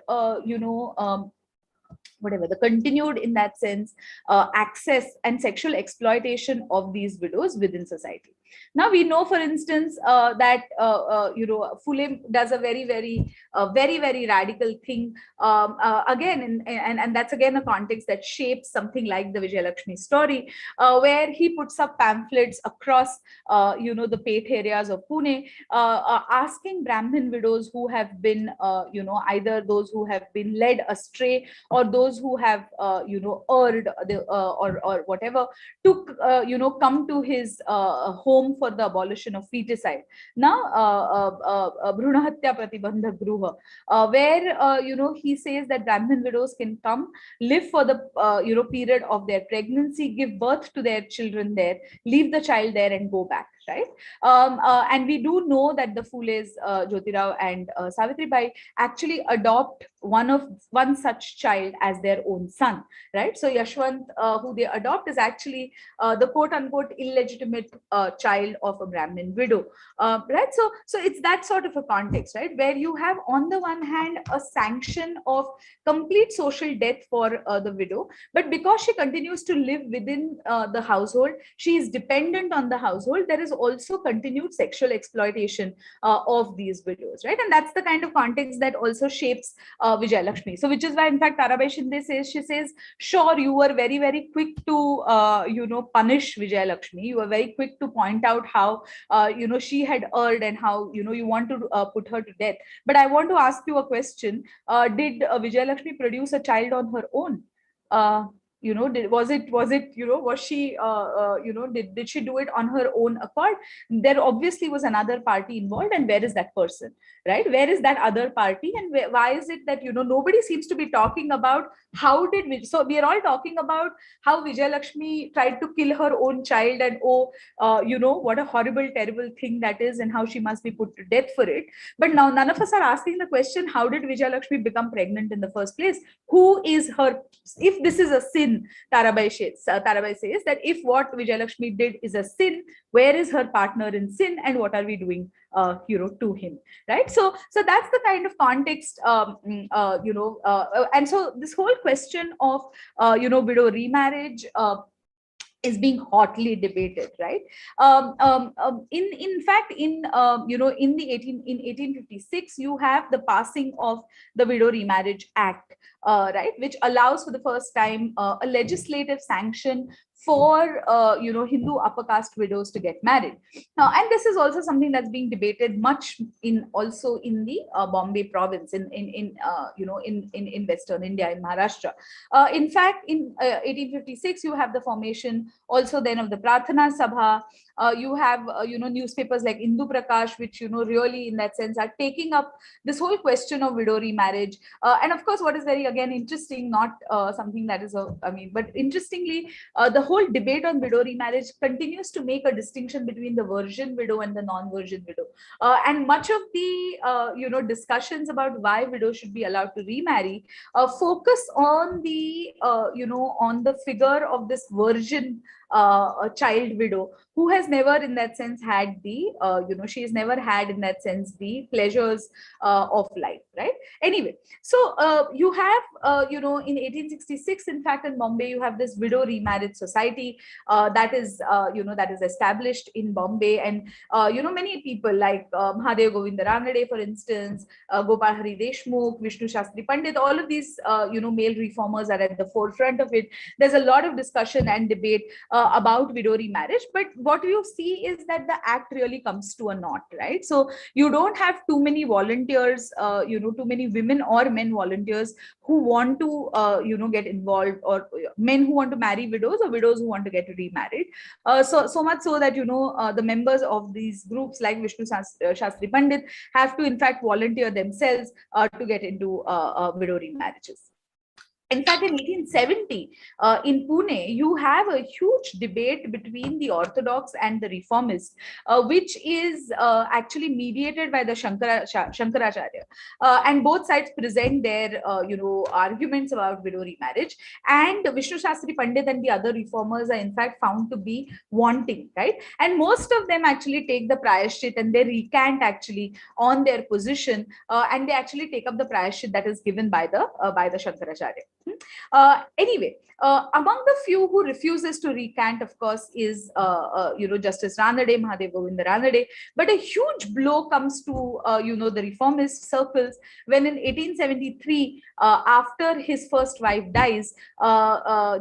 [SPEAKER 4] the continued in that sense access and sexual exploitation of these widows within society. Now we know, for instance, that Phule does a very radical thing again, and that's again a context that shapes something like the Vijayalakshmi story, where he puts up pamphlets across the Peth areas of Pune, asking Brahmin widows who have been either those who have been led astray or those who have erred or whatever, to come to his home for the abolition of feticide. Now, Bhruna Hatya Pratibandha Gruha, where he says that Brahmin widows can come, live for the period of their pregnancy, give birth to their children there, leave the child there, and go back. Right, and we do know that the Phules, Jyotirao and Savitribai, actually adopt one such child as their own son. Right, so Yashwant, who they adopt, is actually the quote unquote illegitimate child of a Brahmin widow. Right, so it's that sort of a context, right, where you have on the one hand a sanction of complete social death for the widow, but because she continues to live within the household, she is dependent on the household. There is also continued sexual exploitation of these widows, right? And that's the kind of context that also shapes Vijayalakshmi. So, which is why, in fact, Tarabai Shinde says, sure, you were very quick to, punish Vijayalakshmi. You were very quick to point out how, she had erred and how, you want to put her to death. But I want to ask you a question. Did Vijayalakshmi produce a child on her own? Was she did she do it on her own accord? There obviously was another party involved, and where is that person, right? Where is that other party, and why is it that nobody seems to be talking about how did we? So we are all talking about how Vijayalakshmi tried to kill her own child, and what a horrible, terrible thing that is, and how she must be put to death for it. But now none of us are asking the question: how did Vijayalakshmi become pregnant in the first place? Who is her? If this is a sin, sin, Tarabai says that if what Vijayalakshmi did is a sin, where is her partner in sin, and what are we doing to him, right? So that's the kind of context, and so this whole question of widow remarriage is being hotly debated, right? In fact, in the 1856, you have the passing of the Widow Remarriage Act, right, which allows for the first time a legislative sanction for Hindu upper caste widows to get married. And this is also something that's being debated much in the Bombay province, in Western India, in Maharashtra. In fact, in 1856, you have the formation also then of the Prarthana Sabha. You have newspapers like Indu Prakash, which really in that sense are taking up this whole question of widow remarriage. And of course, what is very again interesting, not something that is but interestingly, the whole debate on widow remarriage continues to make a distinction between the virgin widow and the non-virgin widow. And much of the discussions about why widows should be allowed to remarry focus on the on the figure of this virgin a child widow who has never in that sense had the she has never had in that sense the pleasures of life, right? Anyway, so you have in 1866, in fact, in Bombay, you have this widow remarriage society that is that is established in Bombay, and many people like Mahadev Govinda Ranade, for instance, Gopal Hari Deshmukh, Vishnu Shastri Pandit, all of these male reformers are at the forefront of it. There's a lot of discussion and debate about widow remarriage, but what you see is that the act really comes to a naught, right? So you don't have too many volunteers, too many women or men volunteers who want to get involved, or men who want to marry widows or widows who want to get remarried. So much so that the members of these groups like Vishnu Shastri Pandit have to in fact volunteer themselves to get into widow remarriages. In fact, in 1870, in Pune, you have a huge debate between the Orthodox and the Reformists, which is actually mediated by the Shankaracharya. And both sides present their, arguments about widow remarriage. And Vishnu Shastri Pandit and the other reformers are in fact found to be wanting, right? And most of them actually take the prayashchit and they recant actually on their position, and they actually take up the prayashchit that is given by the Shankaracharya. Anyway, among the few who refuses to recant, of course, is Justice Ranade, Mahadev Govinda Ranade. But a huge blow comes to the reformist circles when in 1873, after his first wife dies,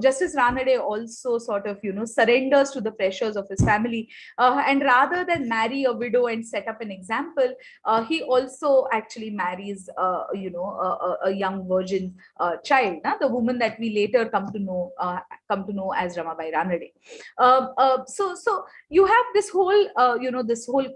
[SPEAKER 4] Justice Ranade also sort of surrenders to the pressures of his family, and rather than marry a widow and set up an example, he also actually marries a young virgin child, the woman that we later come to know as Ramabai Ranade. So you have this whole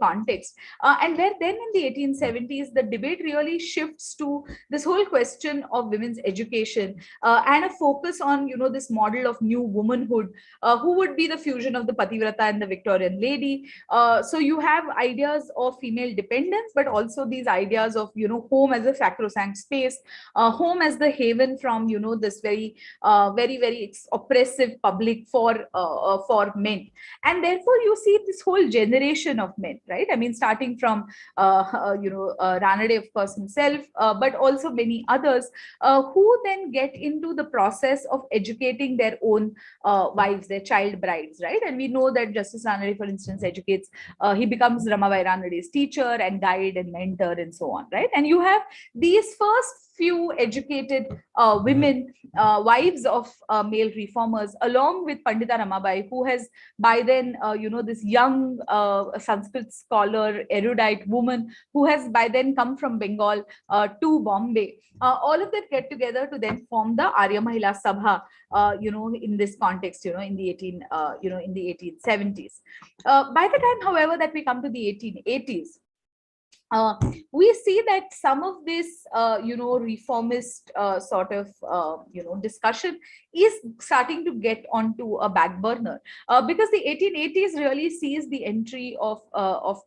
[SPEAKER 4] context, and where then in the 1870s the debate really shifts to this whole question of women's education, and a focus on this model of new womanhood, who would be the fusion of the Pativrata and the Victorian lady. So you have ideas of female dependence, but also these ideas of home as a sacrosanct space, home as the haven from this very oppressive public for men. And therefore you see this whole generation of men, right? I mean, starting from Ranade, of course, himself, but also many others who then get into the process of educating their own wives, their child brides, right? And we know that Justice Ranade, for instance, educates, he becomes Ramabai Ranade's teacher and guide and mentor and so on, right? And you have these first few educated women, wives of male reformers, along with Pandita Ramabai, who has by then, this young Sanskrit scholar, erudite woman, who has by then come from Bengal to Bombay. All of them get together to then form the Arya Mahila Sabha, in this context, in the 1870s. By the time, however, that we come to the 1880s, uh, we see that some of this, reformist sort of, discussion is starting to get onto a back burner, because the 1880s really sees the entry of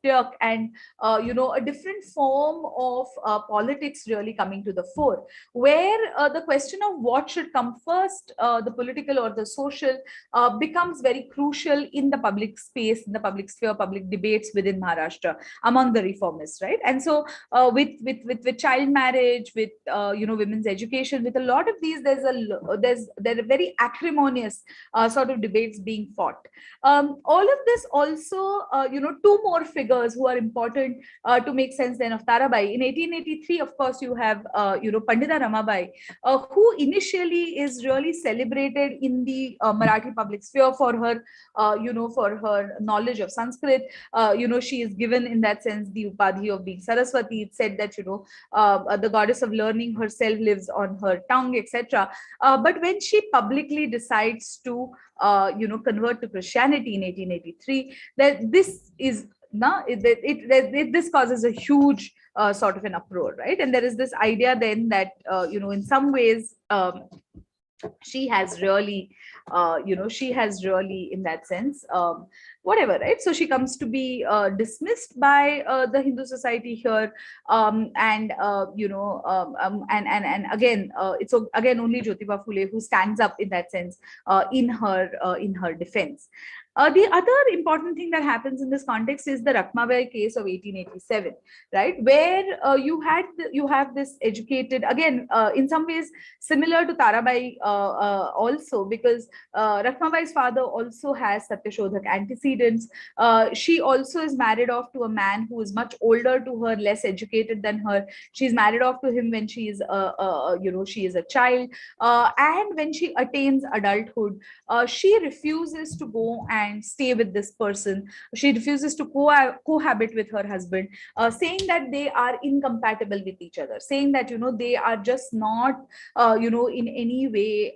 [SPEAKER 4] Turk and, a different form of politics really coming to the fore, where the question of what should come first, the political or the social, becomes very crucial in the public space, in the public sphere, public debates within Maharashtra among the reformists, right? And so, with child marriage, with women's education, with a lot of these, there are very acrimonious sort of debates being fought. All of this also, two more figures who are important to make sense then of Tarabai. In 1883, of course, you have Pandita Ramabai, who initially is really celebrated in the Marathi public sphere for her, for her knowledge of Sanskrit. She is given in that sense the upadhi of being Saraswati. It's said that the goddess of learning herself lives on her tongue, etc. But when she publicly decides to convert to Christianity in 1883, that this is this causes a huge sort of an uproar, right? And there is this idea then that in some ways, she has really in that sense, whatever, right? So she comes to be dismissed by the Hindu society here, and again, it's again only Jyotiba Phule who stands up in that sense, in her defense. The other important thing that happens in this context is the Rakhmabai case of 1887, right, where you have this educated, again, in some ways similar to Tarabai, also, because Rakhmabai's father also has Satyashodhak antecedents. She also is married off to a man who is much older to her, less educated than her. She's married off to him when she is she is a child, and when she attains adulthood, she refuses to go and stay with this person. She refuses to cohabit with her husband, saying that they are incompatible with each other, saying that they are just not in any way,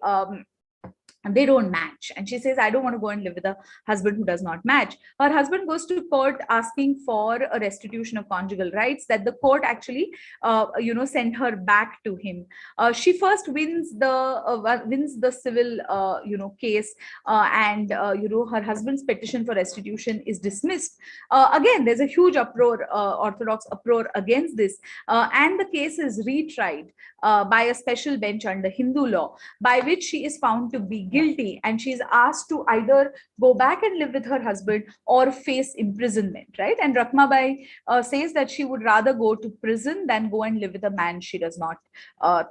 [SPEAKER 4] they don't match. And she says, I don't want to go and live with a husband who does not match. Her husband goes to court asking for a restitution of conjugal rights, that the court actually sent her back to him. She first wins the civil case, and her husband's petition for restitution is dismissed. Again, there's a huge uproar, orthodox uproar against this, and the case is retried by a special bench under Hindu law, by which she is found to be guilty, and she is asked to either go back and live with her husband or face imprisonment, right? And Rakhmabai says that she would rather go to prison than go and live with a man she does not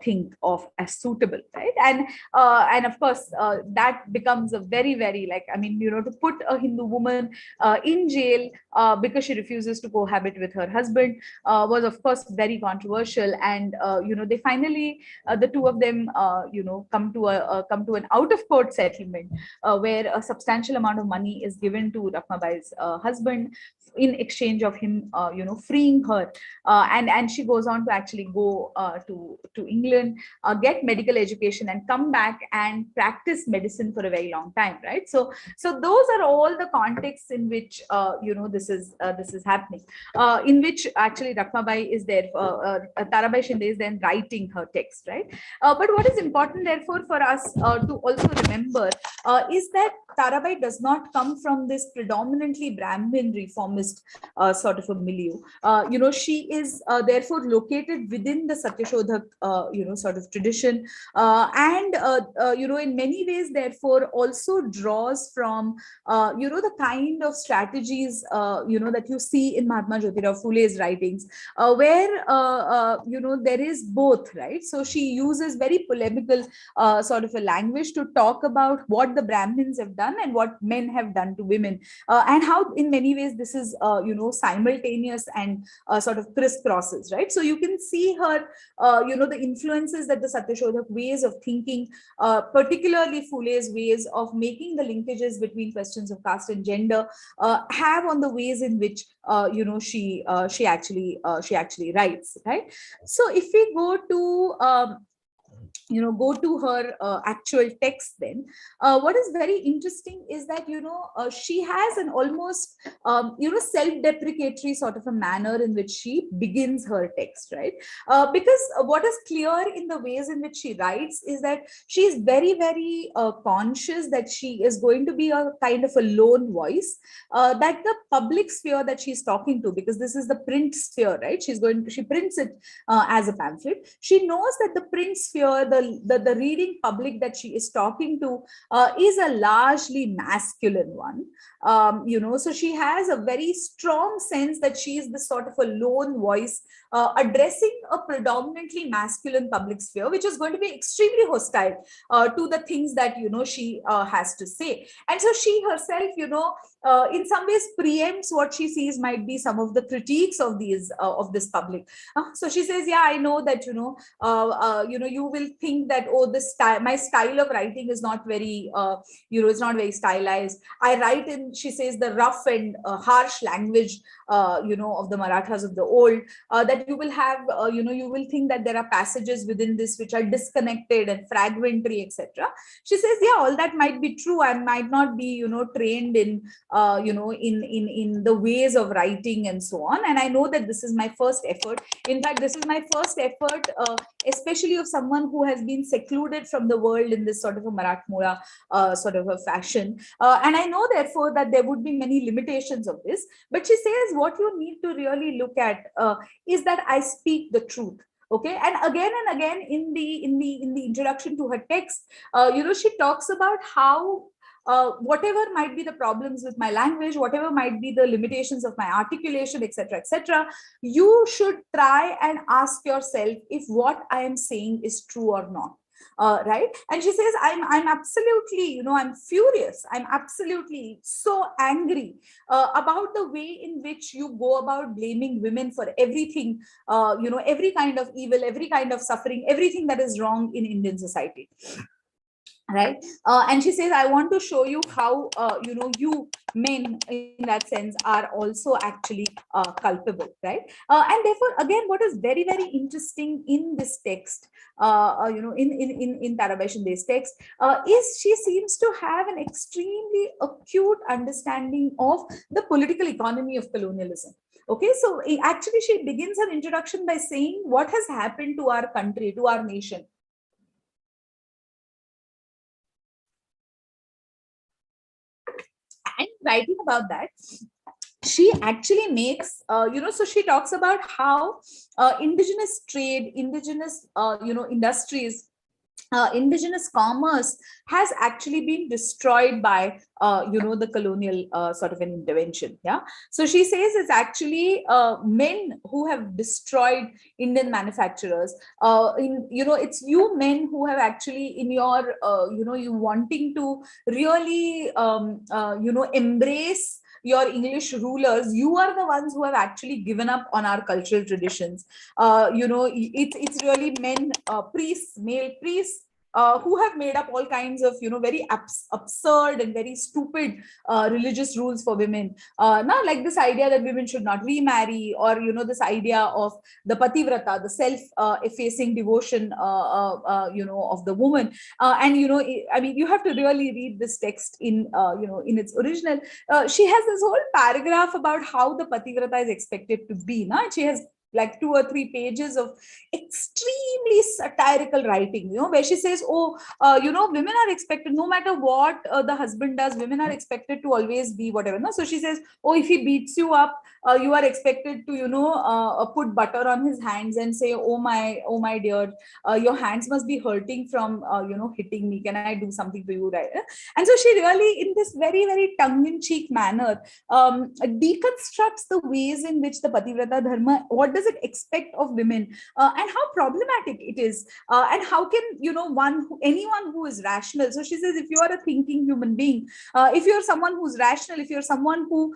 [SPEAKER 4] think of as suitable, right? And of course, that becomes a very, very, to put a Hindu woman in jail because she refuses to cohabit with her husband was, of course, very controversial. And they finally, the two of them, come to an out of court settlement, where a substantial amount of money is given to Rakhmabai's husband in exchange of him, freeing her, and she goes on to actually go to England, get medical education, and come back and practice medicine for a very long time, right? So those are all the contexts in which this is happening, in which actually Rakhmabai is there, Tarabai Shinde is then writing her text, right? But what is important, therefore, for us to also remember is that Tarabai does not come from this predominantly Brahmin reformist sort of a milieu. She is therefore located within the Satyashodhak, sort of tradition, and in many ways, therefore, also draws from the kind of strategies that you see in Mahatma Jyotirao Phule's writings, where there is both, right? So she uses very polemical sort of a language to talk about what the Brahmins have done and what men have done to women, and how in many ways this is simultaneous and sort of crisscrosses, right? So you can see her the influences that the Satyashodhak ways of thinking, particularly Phule's ways of making the linkages between questions of caste and gender, have on the ways in which she actually writes, right? So if we go to go to her actual text, then what is very interesting is that she has an almost self-deprecatory sort of a manner in which she begins her text, right? Because what is clear in the ways in which she writes is that she is very, very conscious that she is going to be a kind of a lone voice, that the public sphere that she's talking to, because this is the print sphere, right? She prints it as a pamphlet. She knows that the print sphere, the reading public that she is talking to is a largely masculine one. So she has a very strong sense that she is the sort of a lone voice addressing a predominantly masculine public sphere, which is going to be extremely hostile to the things that she has to say. And so she herself, in some ways preempts what she sees might be some of the critiques of this public. So she says, yeah, I know that you will think that, oh, my style of writing is not very it's not very stylized. I write in, she says, the rough and harsh language of the Marathas of the old, that you will have you will think that there are passages within this which are disconnected and fragmentary, etc. She says, yeah, all that might be true. I might not be trained in in the ways of writing and so on, and I know that this is my first effort. In fact, this is my first effort, especially of someone who has been secluded from the world in this sort of a Marathmola sort of a fashion, and I know therefore that there would be many limitations of this. But she says what you need to really look at is that I speak the truth. Okay, and again in the introduction to her text, she talks about how whatever might be the problems with my language, whatever might be the limitations of my articulation, etc., you should try and ask yourself if what I am saying is true or not. Right? And she says, I'm absolutely, I'm furious. I'm absolutely so angry about the way in which you go about blaming women for everything, every kind of evil, every kind of suffering, everything that is wrong in Indian society. Right? And she says, I want to show you how you men in that sense are also actually culpable, right? And therefore, again, what is very, very interesting in this text, in Tarabai Shinde's text, is she seems to have an extremely acute understanding of the political economy of colonialism. Okay, so actually she begins her introduction by saying what has happened to our country, to our nation. And writing about that, she actually makes, so she talks about how indigenous trade, indigenous, industries, indigenous commerce has actually been destroyed by the colonial sort of an intervention. Yeah, so she says it's actually men who have destroyed Indian manufacturers. It's you men who have actually, in your you wanting to really embrace your English rulers, you are the ones who have actually given up on our cultural traditions. It's really men, priests, male priests, who have made up all kinds of very absurd and very stupid religious rules for women. Now, like this idea that women should not remarry, or this idea of the pativrata, the self-effacing devotion of the woman. And I mean, you have to really read this text in in its original. She has this whole paragraph about how the pativrata is expected to be. Now, she has like 2 or 3 pages of extremely satirical writing, where she says, oh, women are expected, no matter what the husband does, women are expected to always be whatever. No? So she says, oh, if he beats you up, you are expected to, put butter on his hands and say, oh my dear, your hands must be hurting from, hitting me. Can I do something to you? Right? And so she really, in this very, very tongue-in-cheek manner, deconstructs the ways in which the Pativrata Dharma, what does it expect of women, and how problematic it is, and how can anyone who is rational. So she says, if you are a thinking human being, if you're someone who's rational, if you're someone who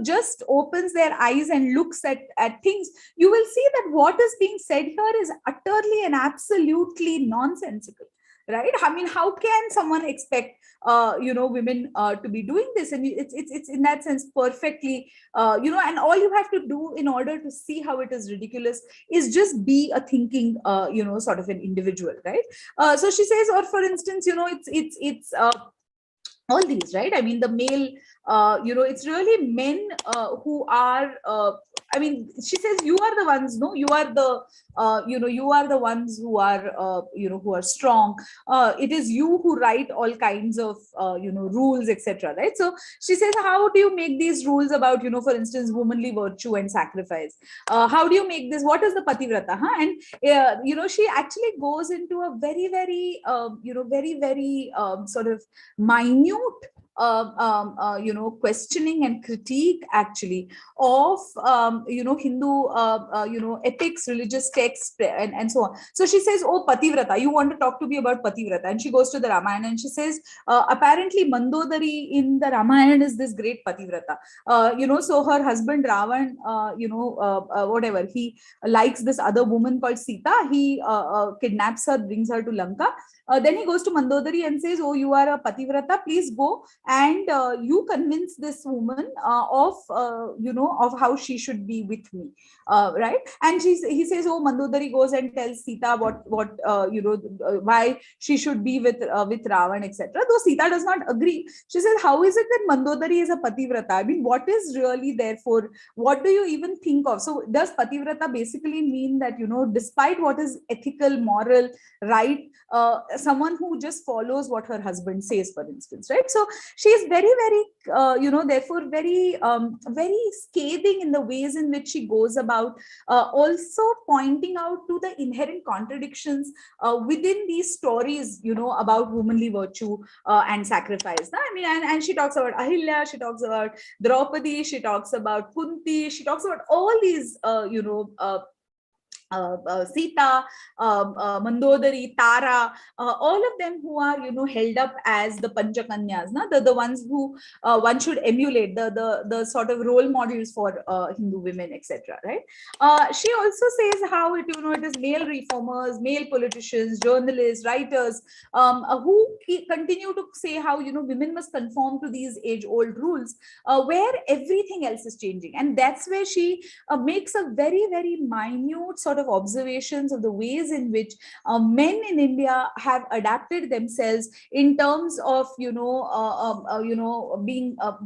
[SPEAKER 4] just opens their eyes and looks at things, you will see that what is being said here is utterly and absolutely nonsensical. right? I mean, how can someone expect women to be doing this? And it's in that sense perfectly, and all you have to do in order to see how it is ridiculous is just be a thinking, sort of an individual, right? So she says, or for instance, it's all these, right? I mean, the male, it's really men who are, I mean, she says, you are the ones, no, you are the, you are the ones who are, who are strong. It is you who write all kinds of, rules, etc. Right? So she says, how do you make these rules about, for instance, womanly virtue and sacrifice? How do you make this? What is the pativrata? Huh? And, she actually goes into a very, very, very, very sort of minute questioning and critique actually of Hindu epics, religious texts, and so on. So she says, oh, pativrata, you want to talk to me about pativrata? And she goes to the Ramayana and she says, apparently Mandodari in the Ramayana is this great pativrata. So her husband Ravan, whatever, he likes this other woman called Sita. He kidnaps her, brings her to Lanka. Then he goes to Mandodari and says, oh, you are a pativrata, please go and you convince this woman of how she should be with me, right? And he says, oh, Mandodari goes and tells Sita why she should be with Ravan, etc. Though Sita does not agree. She says, how is it that Mandodari is a pativrata? I mean, what is really therefore, what do you even think of? So does pativrata basically mean that, despite what is ethical, moral, right, someone who just follows what her husband says, for instance, right? So she is very, very, therefore very, very scathing in the ways in which she goes about, also pointing out to the inherent contradictions within these stories, about womanly virtue and sacrifice. I mean, and she talks about Ahilya, she talks about Draupadi, she talks about Kunti, she talks about all these, Sita, Mandodari, Tara, all of them who are, held up as the Panchakanyas, the ones who one should emulate, the sort of role models for Hindu women, etc. Right? She also says how it, it is male reformers, male politicians, journalists, writers, who continue to say how, women must conform to these age-old rules, where everything else is changing. And that's where she makes a very, very minute sort of observations of the ways in which men in India have adapted themselves in terms of being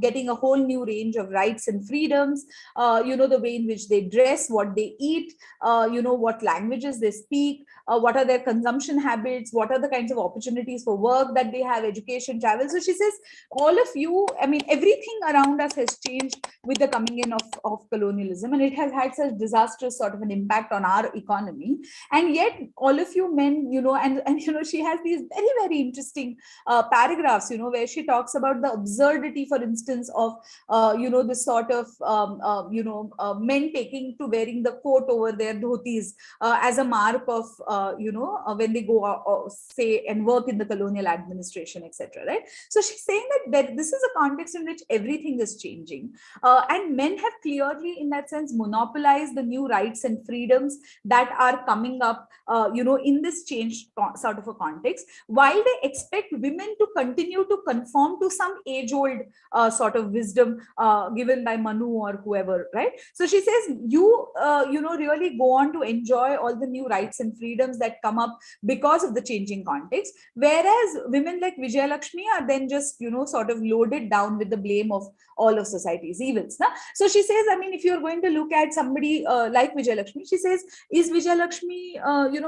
[SPEAKER 4] getting a whole new range of rights and freedoms, the way in which they dress, what they eat, what languages they speak, what are their consumption habits, what are the kinds of opportunities for work that they have, education, travel. So she says, all of you, I mean, everything around us has changed with the coming in of colonialism, and it has had such disastrous sort of an impact on our economy. And yet all of you men, and she has these very, very interesting paragraphs, where she talks about the absurdity, for instance, of this sort of men taking to wearing the coat over their dhotis as a mark of when they go say and work in the colonial administration, etc. Right? So she's saying that this is a context in which everything is changing, and men have clearly in that sense monopolized the new rights and freedoms that are coming up in this changed sort of a context, while they expect women to continue to conform to some age-old sort of wisdom given by Manu or whoever, right? So she says, you really go on to enjoy all the new rights and freedoms that come up because of the changing context, whereas women like Vijayalakshmi are then just sort of loaded down with the blame of all of society's evils. So she says, I mean, if you're going to look at somebody like Vijayalakshmi, she says, is Vijayalakshmi,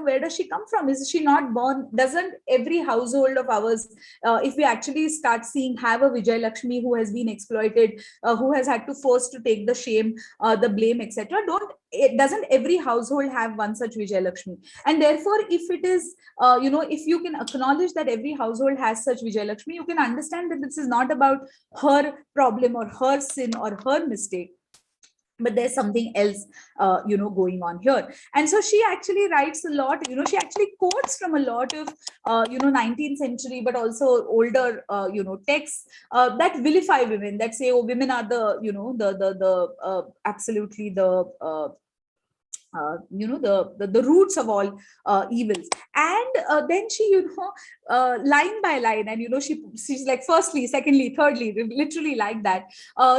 [SPEAKER 4] where does she come from? Is she not born? Doesn't every household of ours, if we actually start seeing, have a Vijayalakshmi who has been exploited, who has had to force to take the shame, the blame, etc.? Doesn't every household have one such Vijayalakshmi? And therefore, if it is, if you can acknowledge that every household has such Vijayalakshmi, you can understand that this is not about her problem or her sin or her mistake, but there's something else, going on here. And so she actually writes a lot, she actually quotes from a lot of, 19th century, but also older, texts that vilify women, that say, oh, women are the, absolutely the, the roots of all evils. And then she, line by line, and she's like, firstly, secondly, thirdly, literally like that,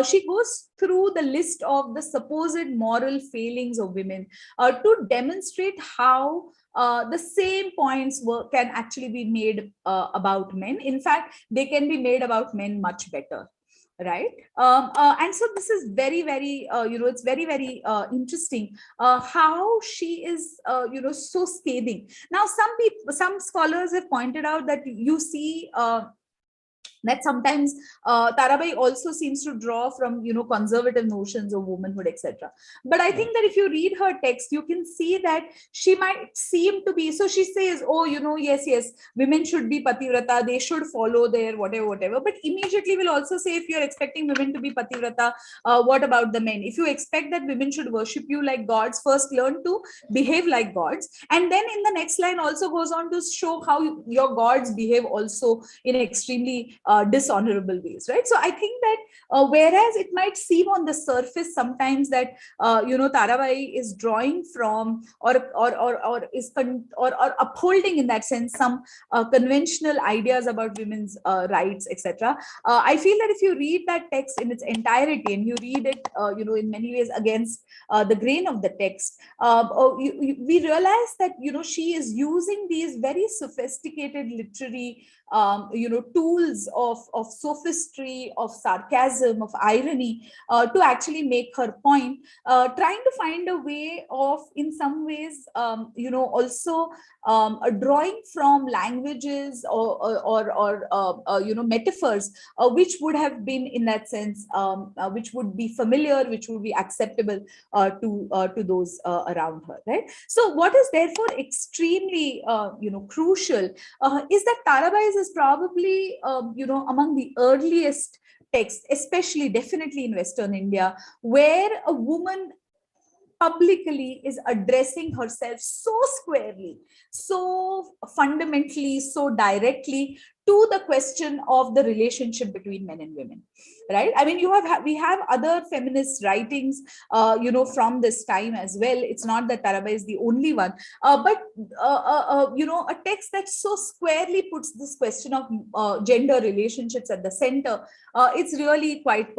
[SPEAKER 4] she goes through the list of the supposed moral failings of women to demonstrate how the same points can actually be made about men. In fact, they can be made about men much better, right? And so this is very, very, it's very, very interesting how she is, so scathing. Now, some scholars have pointed out that you see that sometimes Tarabai also seems to draw from, conservative notions of womanhood, etc. But I think that if you read her text, you can see that she might seem to be, so she says, oh, yes, women should be pativrata, they should follow their whatever. But immediately will also say, if you're expecting women to be pativrata, what about the men? If you expect that women should worship you like gods, first learn to behave like gods. And then in the next line also goes on to show how your gods behave also in extremely dishonorable ways, right? So I think that whereas it might seem on the surface sometimes that Tarabai is drawing from or upholding in that sense some conventional ideas about women's rights, etc. I feel that if you read that text in its entirety and you read it, in many ways against the grain of the text, we realize that she is using these very sophisticated literary tools of sophistry, of sarcasm, of irony to actually make her point, trying to find a way of, in some ways, also drawing from languages or metaphors which would have been, in that sense, which would be familiar, which would be acceptable to those around her, right? So what is therefore extremely crucial is that Tarabai is probably among the earliest texts, especially definitely in Western India, where a woman publicly is addressing herself so squarely, so fundamentally, so directly to the question of the relationship between men and women, right? I mean, we have other feminist writings, from this time as well. It's not that Tarabai is the only one, but a text that so squarely puts this question of gender relationships at the center. It's really quite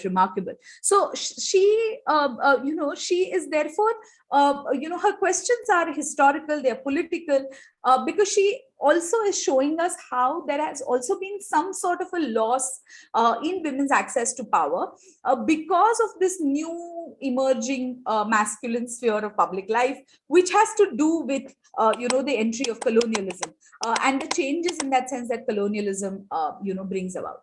[SPEAKER 4] remarkable. So she is therefore, her questions are historical, they're political, because she also is showing us how there has also been some sort of a loss in women's access to power because of this new emerging masculine sphere of public life, which has to do with the entry of colonialism and the changes in that sense that colonialism brings about.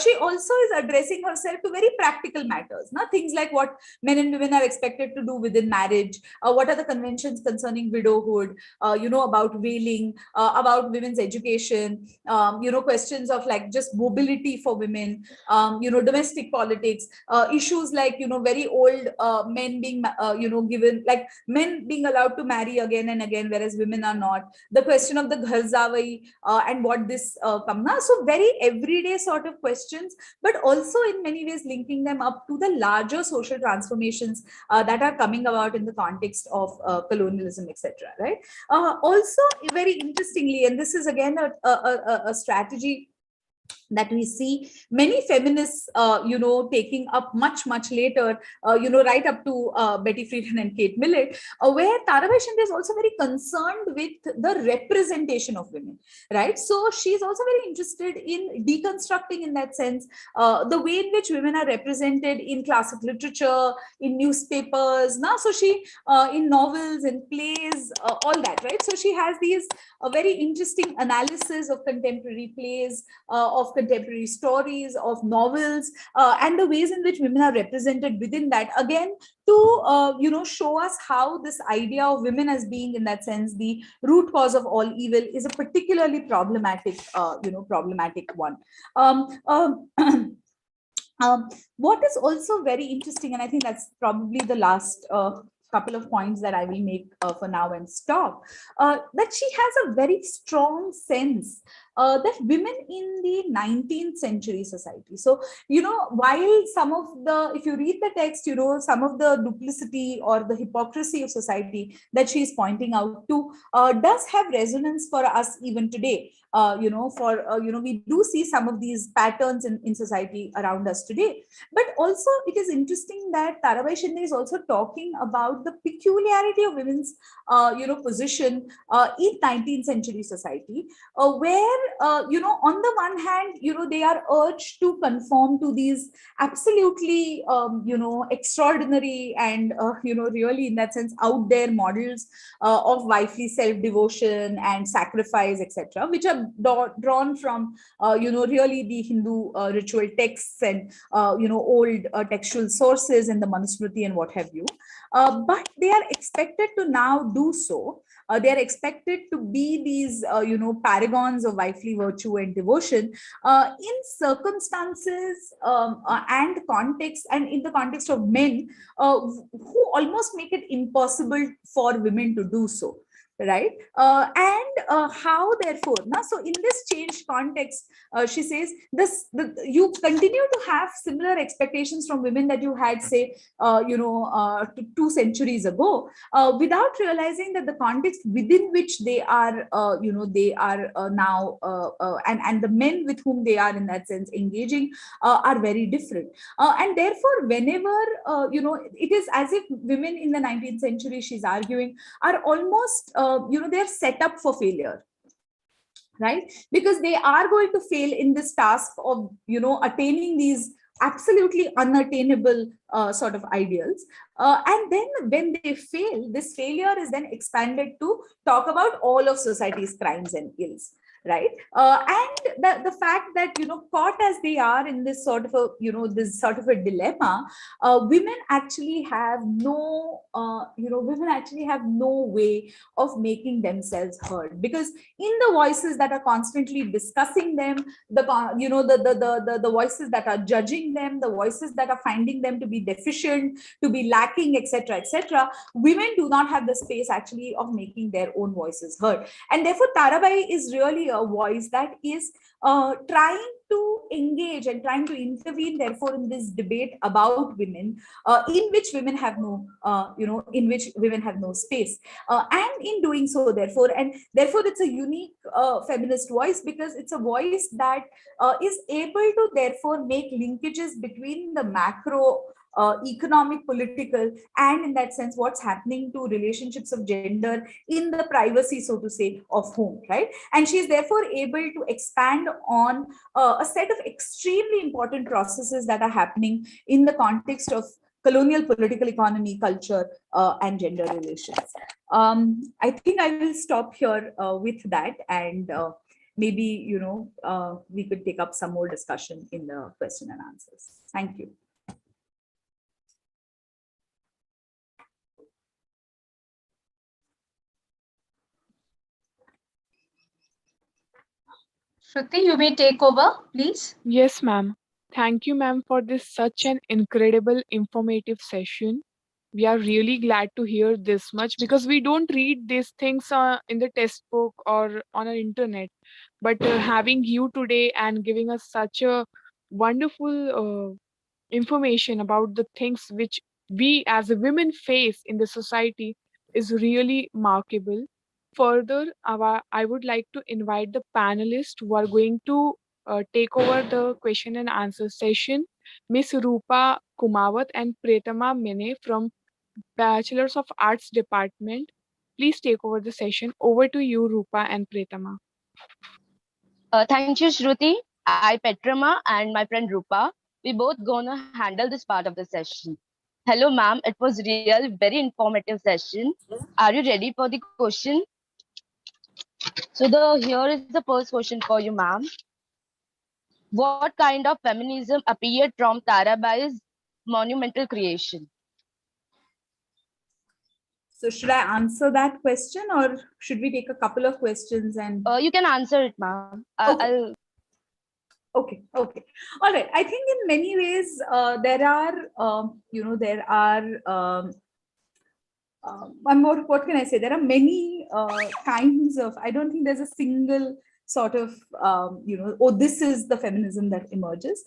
[SPEAKER 4] She also is addressing herself to very practical matters, things like what men and women are expected to do within marriage, what are the conventions concerning widowhood, about wailing, about women's education, questions of like just mobility for women, domestic politics, issues like, very old men being, given, like men being allowed to marry again and again, whereas women are not. The question of the gharzawai and what this comes. So very everyday sort of questions, but also in many ways linking them up to the larger social transformations that are coming about in the context of colonialism, etc. Right? Also, very interestingly, and this is again a strategy that we see many feminists, taking up much later, right up to Betty Friedan and Kate Millett, where Tarabai Shinde is also very concerned with the representation of women, right? So she's also very interested in deconstructing, in that sense, the way in which women are represented in classic literature, in newspapers, so she, in novels and plays, all that, right? So she has these very interesting analysis of contemporary plays, of contemporary stories, of novels, and the ways in which women are represented within that, again to show us how this idea of women as being, in that sense, the root cause of all evil is a particularly problematic one. What is also very interesting, and I think that's probably the last couple of points that I will make for now and stop, that she has a very strong sense that women in the 19th century society. So, while some of the, if you read the text, some of the duplicity or the hypocrisy of society that she's pointing out to does have resonance for us even today. We do see some of these patterns in society around us today. But also, it is interesting that Tarabai Shinde is also talking about the peculiarity of women's, position in 19th century society, where, on the one hand, they are urged to conform to these absolutely, extraordinary and, really in that sense, out there models of wifely self-devotion and sacrifice, etc., which are drawn from, really the Hindu ritual texts and, old textual sources in the Manusmriti and what have you. But they are expected to now do so. They are expected to be these, paragons of wifely virtue and devotion in circumstances and context, and in the context of men who almost make it impossible for women to do so. Right. How, therefore, now, so in this changed context, she says you continue to have similar expectations from women that you had, say, 2 centuries ago, without realizing that the context within which they are, now, and the men with whom they are in that sense engaging are very different. And therefore, whenever, it is as if women in the 19th century, she's arguing, are almost, they're set up for failure, right? Because they are going to fail in this task of, attaining these absolutely unattainable sort of ideals. And then when they fail, this failure is then expanded to talk about all of society's crimes and ills. Right. And the fact that, caught as they are in this sort of a, this sort of a dilemma, women actually have no, way of making themselves heard, because in the voices that are constantly discussing them, the voices that are judging them, the voices that are finding them to be deficient, to be lacking, etc., women do not have the space actually of making their own voices heard. And therefore, Tarabai is really a voice that is trying to engage and trying to intervene, therefore, in this debate about women, in which women have no, space. And in doing so, therefore, it's a unique feminist voice, because it's a voice that is able to, therefore, make linkages between the macro economic, political, and in that sense, what's happening to relationships of gender in the privacy, so to say, of home, right? And she's therefore able to expand on a set of extremely important processes that are happening in the context of colonial political economy, culture, and gender relations. I think I will stop here with that, and maybe, we could take up some more discussion in the question and answers. Thank you.
[SPEAKER 7] Shruti, you may take over, please.
[SPEAKER 3] Yes, ma'am. Thank you, ma'am, for this such an incredible, informative session. We are really glad to hear this much, because we don't read these things in the test book or on our internet. But having you today and giving us such a wonderful information about the things which we as a women face in the society is really markable. Further, I would like to invite the panelists who are going to take over the question and answer session, Miss Rupa Kumawat and Pretama Mene from Bachelors of Arts Department. Please take over the session. Over to you, Rupa and Pretama.
[SPEAKER 8] Thank you, Shruti. I, Petrama, and my friend Rupa, we both gonna handle this part of the session. Hello, ma'am. It was real, very informative session. Are you ready for the question? So here is the first question for you, ma'am. What kind of feminism appeared from Tarabai's monumental creation?
[SPEAKER 4] So should I answer that question, or should we take a couple of questions and?
[SPEAKER 8] You can answer it, ma'am.
[SPEAKER 4] Okay. Okay. All right. I think in many ways there are, what can I say? There are many kinds of. I don't think there's a single sort of, oh, this is the feminism that emerges.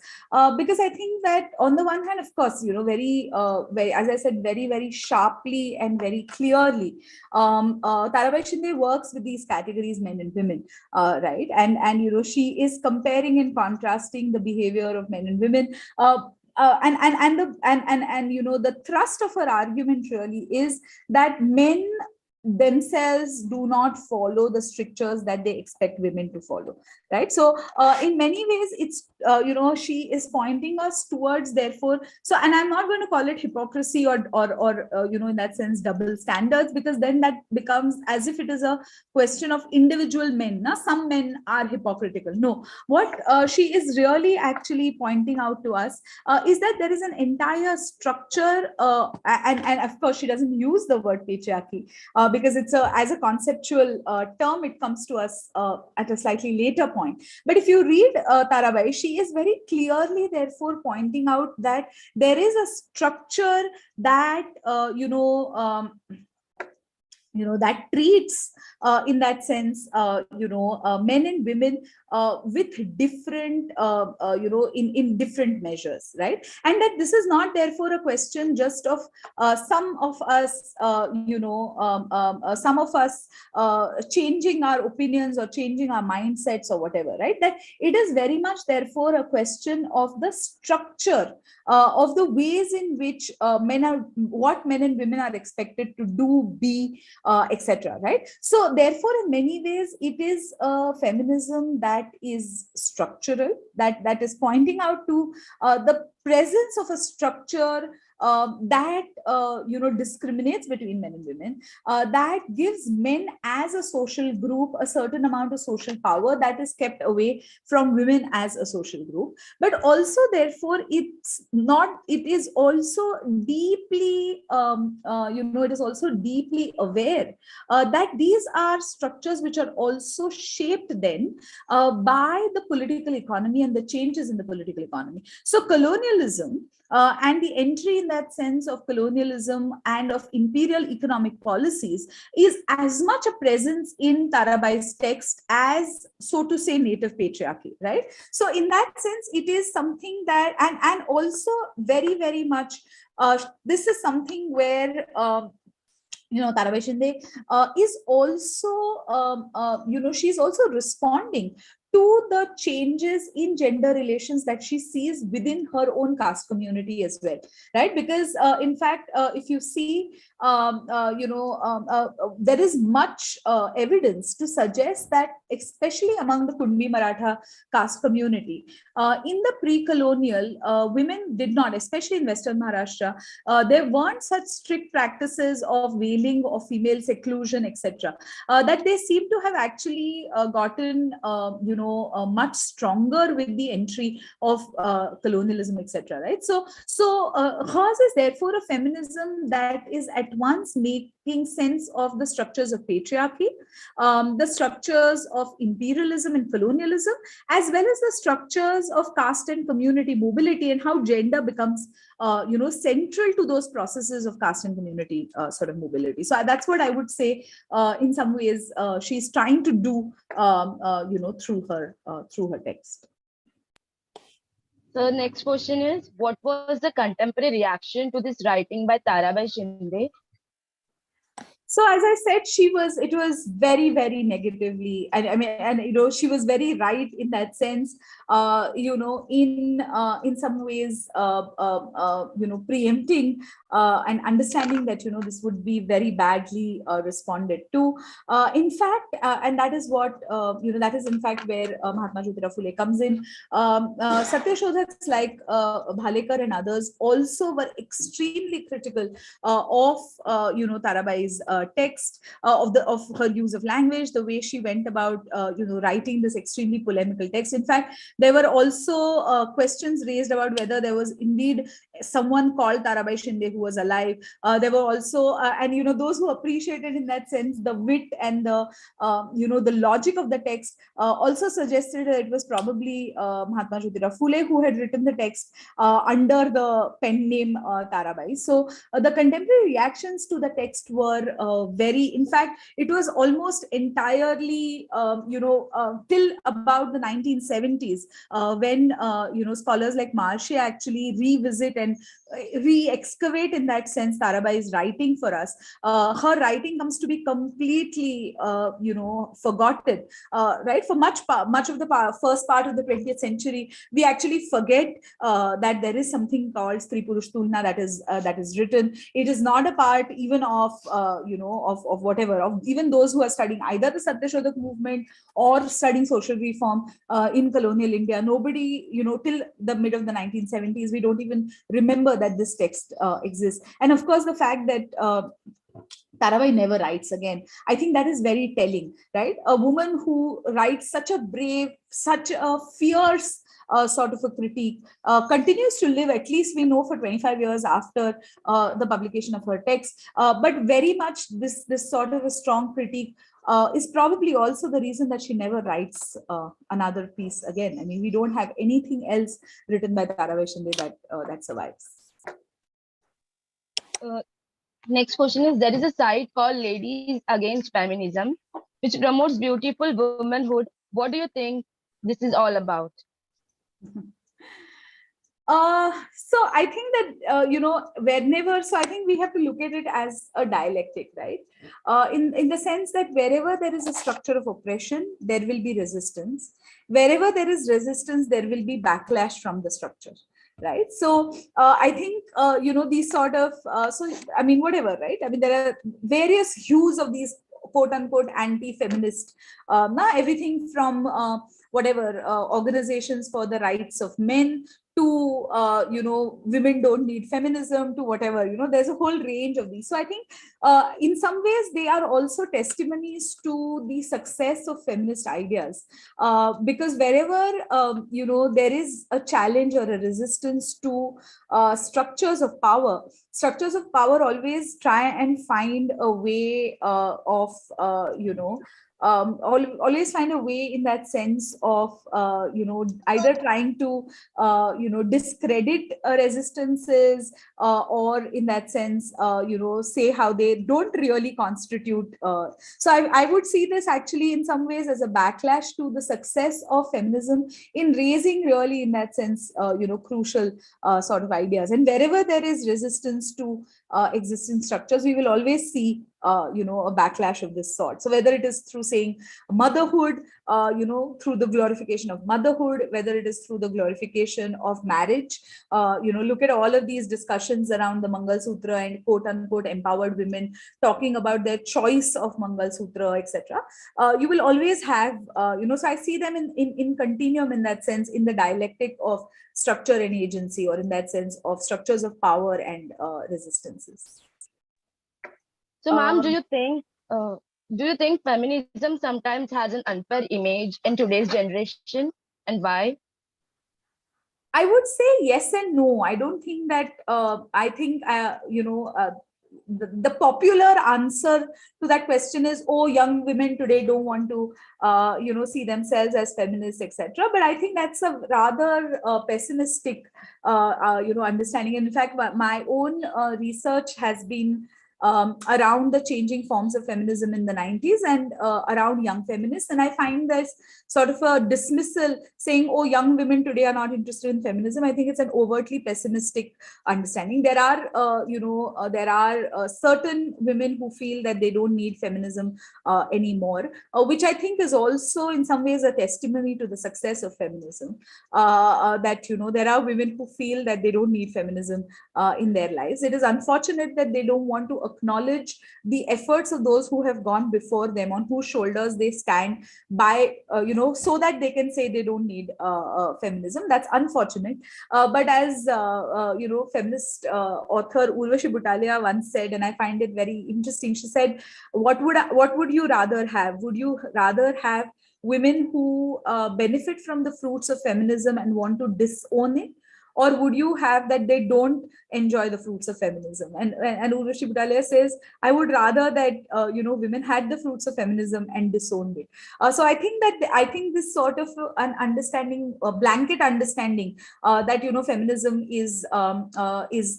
[SPEAKER 4] Because I think that on the one hand, of course, very, as I said, very, very sharply and very clearly, Tarabai Shinde works with these categories, men and women, right? And she is comparing and contrasting the behavior of men and women. The thrust of her argument really is that men themselves do not follow the strictures that they expect women to follow, right? So in many ways, it's she is pointing us towards, therefore, so, and I'm not going to call it hypocrisy or in that sense double standards, because then that becomes as if it is a question of individual men. Now some men are hypocritical. No, what she is really actually pointing out to us is that there is an entire structure, and of course she doesn't use the word patriarchy, because it's as a conceptual term, it comes to us at a slightly later point. But if you read Tarabai, she is very clearly, therefore, pointing out that there is a structure that, that treats, in that sense, men and women with different, in different measures, right? And that this is not, therefore, a question just of some of us, changing our opinions or changing our mindsets or whatever, right? That it is very much, therefore, a question of the structure of the ways in which what men and women are expected to do, be, etc. Right? So therefore, in many ways, it is a feminism that is structural, that is pointing out to the presence of a structure that discriminates between men and women, that gives men as a social group a certain amount of social power that is kept away from women as a social group. But also, therefore, it is also deeply it is also deeply aware that these are structures which are also shaped then by the political economy and the changes in the political economy. So colonialism and the entry in that sense of colonialism and of imperial economic policies is as much a presence in Tarabai's text as, so to say, native patriarchy, right? So in that sense, it is something that, and also very, very much, this is something where, Tarabai Shinde is also, she's also responding to the changes in gender relations that she sees within her own caste community as well, right? Because in fact, if you see, there is much evidence to suggest that, especially among the Kunbi Maratha caste community, in the pre-colonial, women did not, especially in Western Maharashtra, there weren't such strict practices of veiling, of female seclusion, etc., that they seem to have actually gotten, much stronger with the entry of colonialism, etc. Right? So hers is therefore a feminism that is at once making sense of the structures of patriarchy, the structures of imperialism and colonialism, as well as the structures of caste and community mobility, and how gender becomes central to those processes of caste and community sort of mobility. So that's what I would say, in some ways, she's trying to do, through her text.
[SPEAKER 8] So next question is, what was the contemporary reaction to this writing by Tarabai Shinde?
[SPEAKER 4] So as I said, it was very, very negatively, and she was very right in that sense, in some ways, preempting and understanding that, this would be very badly responded to. In fact, and that is what, that is in fact where Mahatma Jyotirao Phule comes in. Satyashodhaks like Bhalekar and others also were extremely critical of, Tarabai's text, of her use of language, the way she went about, writing this extremely polemical text. In fact, there were also questions raised about whether there was indeed someone called Tarabai Shinde who was alive. There were also, and those who appreciated in that sense the wit and the the logic of the text, also suggested that it was probably Mahatma Jyotirao Phule who had written the text under the pen name Tarabai. So the contemporary reactions to the text were very, in fact, it was almost entirely, till about the 1970s, when scholars like Marcia actually revisit and re-excavate in that sense Tarabai's writing for us. Her writing comes to be completely, forgotten, right? For much of the first part of the 20th century, we actually forget that there is something called Stree Purush Tulana that is written. It is not a part even of of whatever, of even those who are studying either the Satyashodhak movement or studying social reform in colonial India. Nobody, till the mid of the 1970s, we don't even remember that this text exists. And of course, the fact that Tarabai never writes again, I think that is very telling, right? A woman who writes such a brave, such a fierce sort of a critique continues to live, at least we know, for 25 years after the publication of her text. But very much this sort of a strong critique is probably also the reason that she never writes another piece again. I mean, we don't have anything else written by Tarabai Shinde that survives.
[SPEAKER 8] Next question is, there is a site called Ladies Against Feminism, which promotes beautiful womanhood. What do you think this is all about?
[SPEAKER 4] So I think that, whenever, so I think we have to look at it as a dialectic, right? In the sense that wherever there is a structure of oppression, there will be resistance. Wherever there is resistance, there will be backlash from the structure. Right. So I think, these sort of, so, I mean, whatever, right? I mean, there are various hues of these quote unquote anti-feminist, everything from whatever organizations for the rights of men to, women don't need feminism, to whatever, there's a whole range of these. So I think in some ways they are also testimonies to the success of feminist ideas, because wherever, there is a challenge or a resistance to structures of power always try and find a way of, always find a way in that sense of, either trying to, discredit resistances, or in that sense, say how they don't really constitute. So I would see this actually in some ways as a backlash to the success of feminism in raising really in that sense, crucial sort of ideas. And wherever there is resistance to existing structures, we will always see a backlash of this sort. So whether it is through saying motherhood, through the glorification of motherhood, whether it is through the glorification of marriage, look at all of these discussions around the Mangal Sutra and quote unquote empowered women talking about their choice of Mangal Sutra, etc. You will always have, so I see them in continuum in that sense, in the dialectic of structure and agency, or in that sense of structures of power and resistances.
[SPEAKER 8] So, ma'am, do you think feminism sometimes has an unfair image in today's generation, and why?
[SPEAKER 4] I would say yes and no. I don't think that, I think, the popular answer to that question is, oh, young women today don't want to, see themselves as feminists, etc. But I think that's a rather pessimistic, understanding. In fact, my own research has been around the changing forms of feminism in the 90s and around young feminists. And I find there's sort of a dismissal saying, oh, young women today are not interested in feminism. I think it's an overtly pessimistic understanding. There are, certain women who feel that they don't need feminism anymore, which I think is also in some ways a testimony to the success of feminism. That, there are women who feel that they don't need feminism in their lives. It is unfortunate that they don't want to acknowledge the efforts of those who have gone before them, on whose shoulders they stand by, so that they can say they don't need feminism. That's unfortunate. But as, feminist author Urvashi Butalia once said, and I find it very interesting, she said, what would you rather have? Would you rather have women who benefit from the fruits of feminism and want to disown it? or would you have that they don't enjoy the fruits of feminism? And Urvashi Butalia says, I would rather that women had the fruits of feminism and disowned it. So I think this sort of an understanding, a blanket understanding that feminism is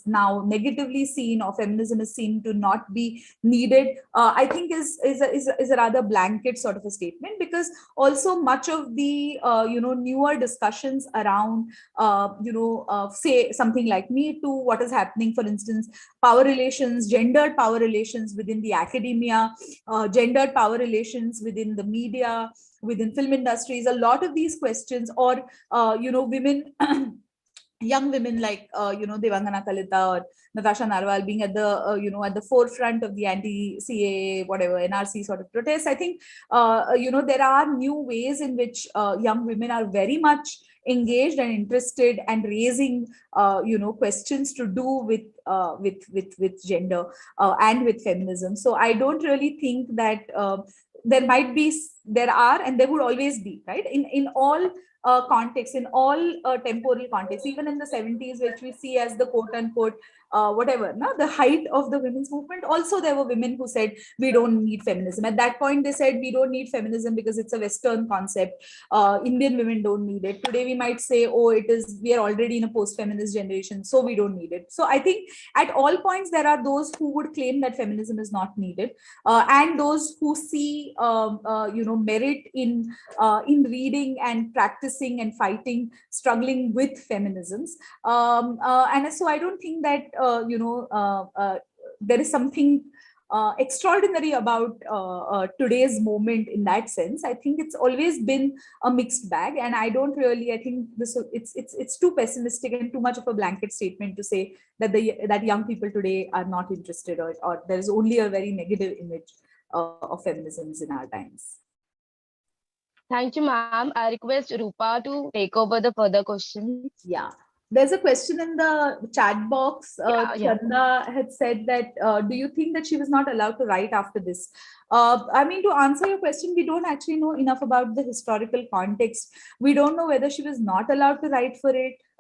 [SPEAKER 4] now negatively seen, or feminism is seen to not be needed, I think is a rather blanket sort of a statement, because also much of the newer discussions around say something like Me Too, what is happening, for instance, power relations, gendered power relations within the academia, gendered power relations within the media, within film industries, a lot of these questions, or women young women like Devangana Kalita or Natasha Narwal being at the at the forefront of the anti-CAA, whatever, NRC sort of protests. I think there are new ways in which young women are very much engaged and interested and raising questions to do with gender and with feminism. So I don't really think that there are, and there would always be, right, in all contexts, in all temporal contexts, even in the 70s, which we see as the quote unquote whatever, no, the height of the women's movement, also there were women who said we don't need feminism. At that point they said we don't need feminism because it's a Western concept, Indian women don't need it. Today we might say, oh, we are already in a post-feminist generation, so we don't need it. So I think at all points there are those who would claim that feminism is not needed, and those who see merit in reading and practicing and fighting, struggling with feminisms. And so I don't think that there is something extraordinary about today's moment in that sense. I think it's always been a mixed bag, and I don't really, I think it's too pessimistic and too much of a blanket statement to say that that young people today are not interested, or there is only a very negative image of feminisms in our times.
[SPEAKER 8] Thank you, ma'am. I request Rupa to take over the further questions.
[SPEAKER 4] Yeah. There's a question in the chat box. Chanda had said that, do you think that she was not allowed to write after this? I mean, to answer your question, we don't actually know enough about the historical context. We don't know whether she was not allowed to write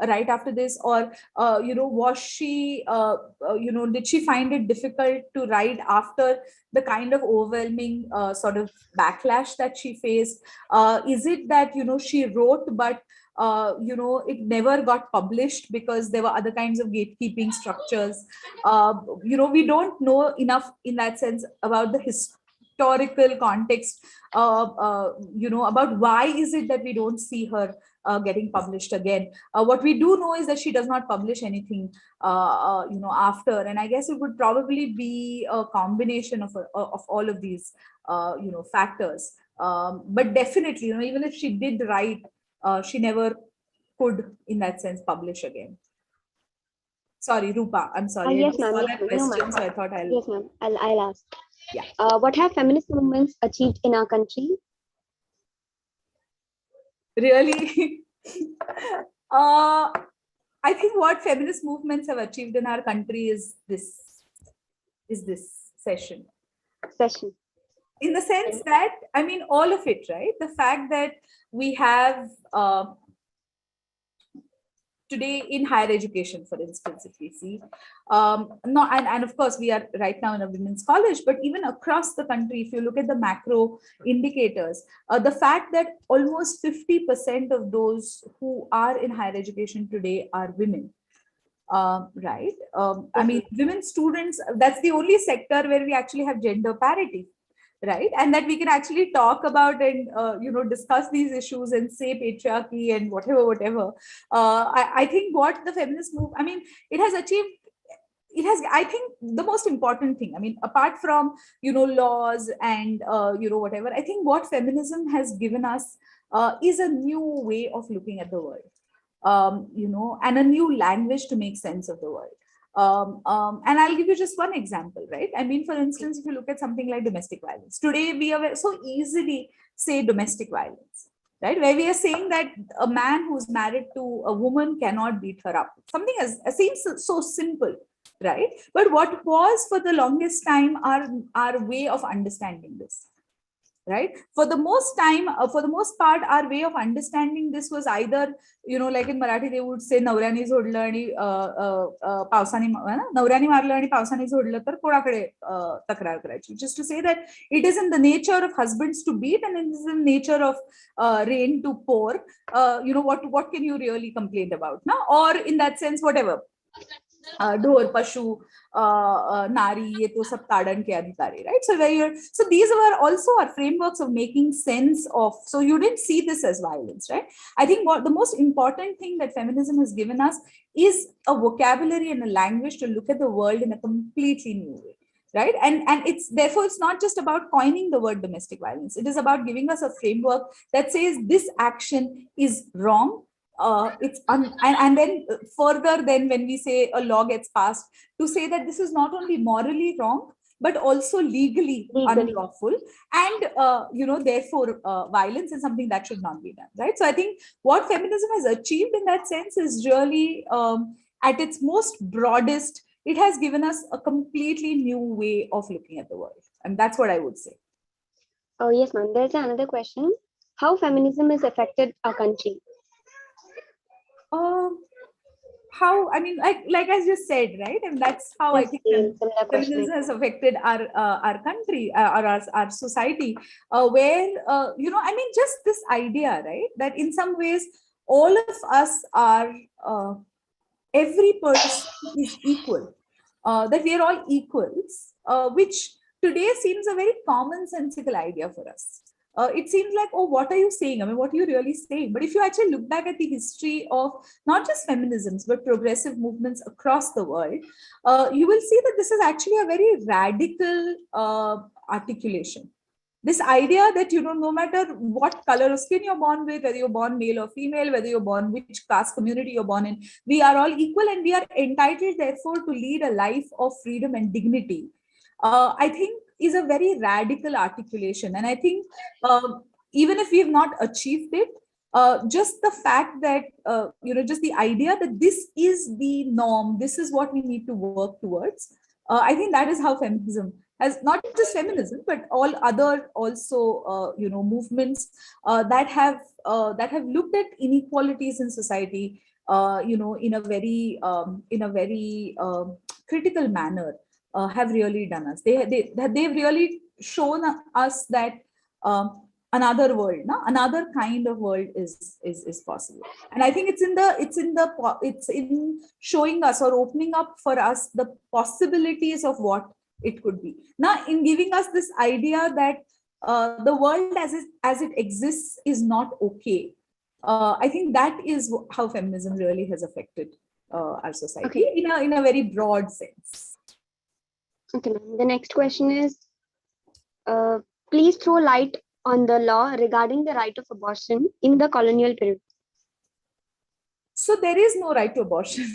[SPEAKER 4] right after this, or was she did she find it difficult to write after the kind of overwhelming sort of backlash that she faced? Is it that she wrote, but it never got published because there were other kinds of gatekeeping structures? We don't know enough in that sense about the historical context, about why is it that we don't see her getting published again. What we do know is that she does not publish anything after, and I guess it would probably be a combination of all of these factors. But definitely, even if she did write, she never could, in that sense, publish again. Sorry, Rupa, I'm sorry.
[SPEAKER 5] Yes, ma'am.
[SPEAKER 4] I saw that question, so I thought
[SPEAKER 5] Yes, ma'am. I'll ask.
[SPEAKER 4] Yeah.
[SPEAKER 5] What have feminist movements achieved in our country?
[SPEAKER 4] Really? I think what feminist movements have achieved in our country is this session. In the sense that, I mean, all of it, right? The fact that we have today in higher education, for instance, if we see, and of course we are right now in a women's college, but even across the country, if you look at the macro indicators, the fact that almost 50% of those who are in higher education today are women. Right? I mean, women students, that's the only sector where we actually have gender parity, right? And that we can actually talk about and discuss these issues and say patriarchy and whatever. I think what the feminist move, I mean, it has achieved. It has, I think, the most important thing, I mean, apart from laws and whatever, I think what feminism has given us is a new way of looking at the world. And a new language to make sense of the world. And I'll give you just one example, right? I mean, for instance, if you look at something like domestic violence, today we are so easily say domestic violence, right? Where we are saying that a man who's married to a woman cannot beat her up. Something as seems so simple, right? But what was for the longest time our way of understanding this? right? For the most part, our way of understanding this was either, like in Marathi they would say नवऱ्याने झोडलं आणि पावसाने नवऱ्याने मारलं आणि पावसाने झोडलं तर कोणाकडे तक्रार करायची, which is to say that it is in the nature of husbands to beat and it is in the nature of rain to pour. What can you really complain about, no? Or in that sense, whatever, ढोर पशु नारी ये तो सब ताड़न के अधिकारी, right? So these were also our frameworks of making sense of, so you didn't see this as violence, right? I think what the most important thing that feminism has given us is a vocabulary and a language to look at the world in a completely new way, right? And it's therefore it's not just about coining the word domestic violence, it is about giving us a framework that says this action is wrong. And then further, then when we say a law gets passed, to say that this is not only morally wrong but also legally unlawful, and therefore violence is something that should not be done, right? So I think what feminism has achieved in that sense is really at its most broadest, it has given us a completely new way of looking at the world, and that's what I would say.
[SPEAKER 5] Oh yes, ma'am. There's another question: how feminism has affected our country?
[SPEAKER 4] How, I mean, like I just said, right? And that's how I think feminism has affected our country or our society, where I mean, just this idea, right, that in some ways all of us are every person is equal, that we are all equals, which today seems a very commonsensical idea for us. It seems like, oh, what are you saying? I mean, what are you really saying? But if you actually look back at the history of not just feminisms, but progressive movements across the world, you will see that this is actually a very radical articulation. This idea that, no matter what color of skin you're born with, whether you're born male or female, whether you're born which caste community you're born in, we are all equal and we are entitled, therefore, to lead a life of freedom and dignity. I think is a very radical articulation. And I think even if we have not achieved it, just the fact that, just the idea that this is the norm, this is what we need to work towards, I think that is how feminism has, not just feminism, but all other also, movements that have looked at inequalities in society, in a very critical manner, have really done us. They've really shown us that another world, another kind of world is possible. And I think it's in showing us or opening up for us the possibilities of what it could be. Now, in giving us this idea that the world as it exists is not okay. I think that is how feminism really has affected our society, in a very broad sense.
[SPEAKER 5] Okay, ma'am. The next question is, please throw light on the law regarding the right of abortion in the colonial period.
[SPEAKER 4] So there is no right to abortion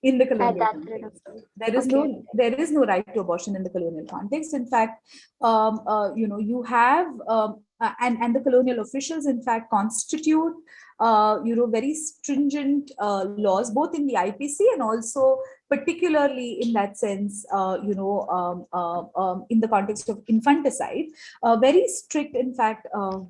[SPEAKER 4] in the colonial context. There is no right to abortion in the colonial context. In fact, you have and the colonial officials, in fact, constitute very stringent laws, both in the IPC and also particularly in that sense, in the context of infanticide, very strict, in fact,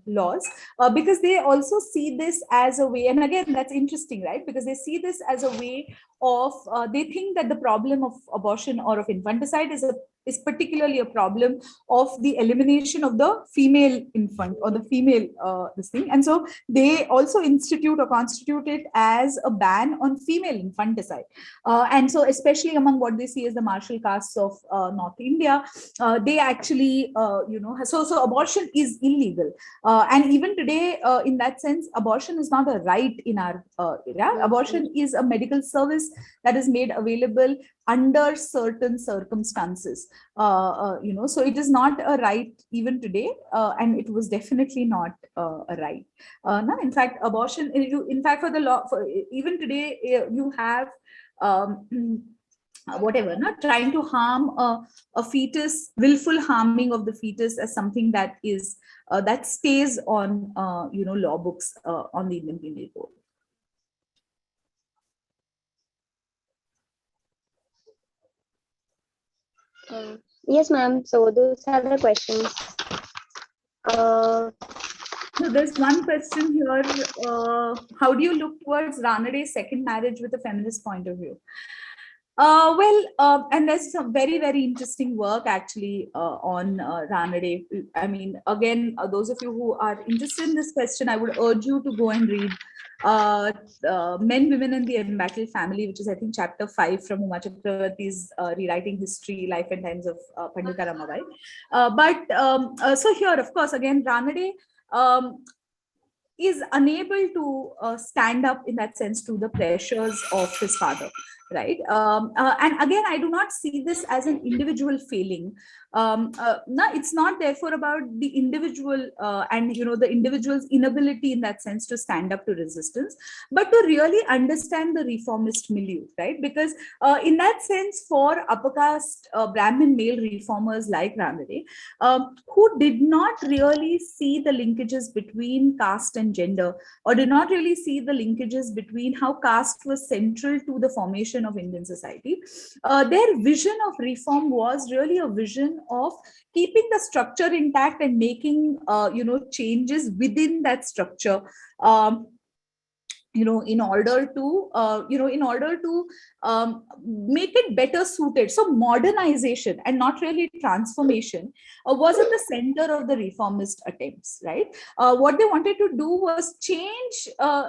[SPEAKER 4] laws, because they also see this as a way, and again, that's interesting, right? Because they see this as a way of, they think that the problem of abortion or of infanticide is particularly a problem of the elimination of the female infant or the female this thing. And so they also institute or constitute it as a ban on female infanticide. And so especially among what they see as the martial castes of North India, they actually, so abortion is illegal. And even today, in that sense, abortion is not a right in our area. Abortion is a medical service that is made available under certain circumstances, so it is not a right even today, and it was definitely not a right. Now, in fact, abortion, in fact, for the law, even today, you have whatever, not trying to harm a fetus, willful harming of the fetus as something that is that stays on law books on the Indian Penal Code.
[SPEAKER 5] Yes, ma'am. So those are the questions.
[SPEAKER 4] So there's one question here. How do you look towards Ranede's second marriage with a feminist point of view? And there's some very, very interesting work actually on Ranade. I mean, again, those of you who are interested in this question, I would urge you to go and read Men, Women, and the Embattled Family, which is, I think, chapter 5 from Uma Chakravarti's Rewriting History, Life and Times of Pandita Ramabai. So here, of course, again, Ranade is unable to stand up in that sense to the pressures of his father, right? And again, I do not see this as an individual failing. No, it's not therefore about the individual and the individual's inability in that sense to stand up to resistance, but to really understand the reformist milieu, right? Because in that sense, for upper caste Brahmin male reformers like Ranade, who did not really see the linkages between caste and gender, or did not really see the linkages between how caste was central to the formation of Indian society, their vision of reform was really a vision of keeping the structure intact and making changes within that structure, in order to make it better suited. So modernization and not really transformation was at the center of the reformist attempts, right? What they wanted to do was change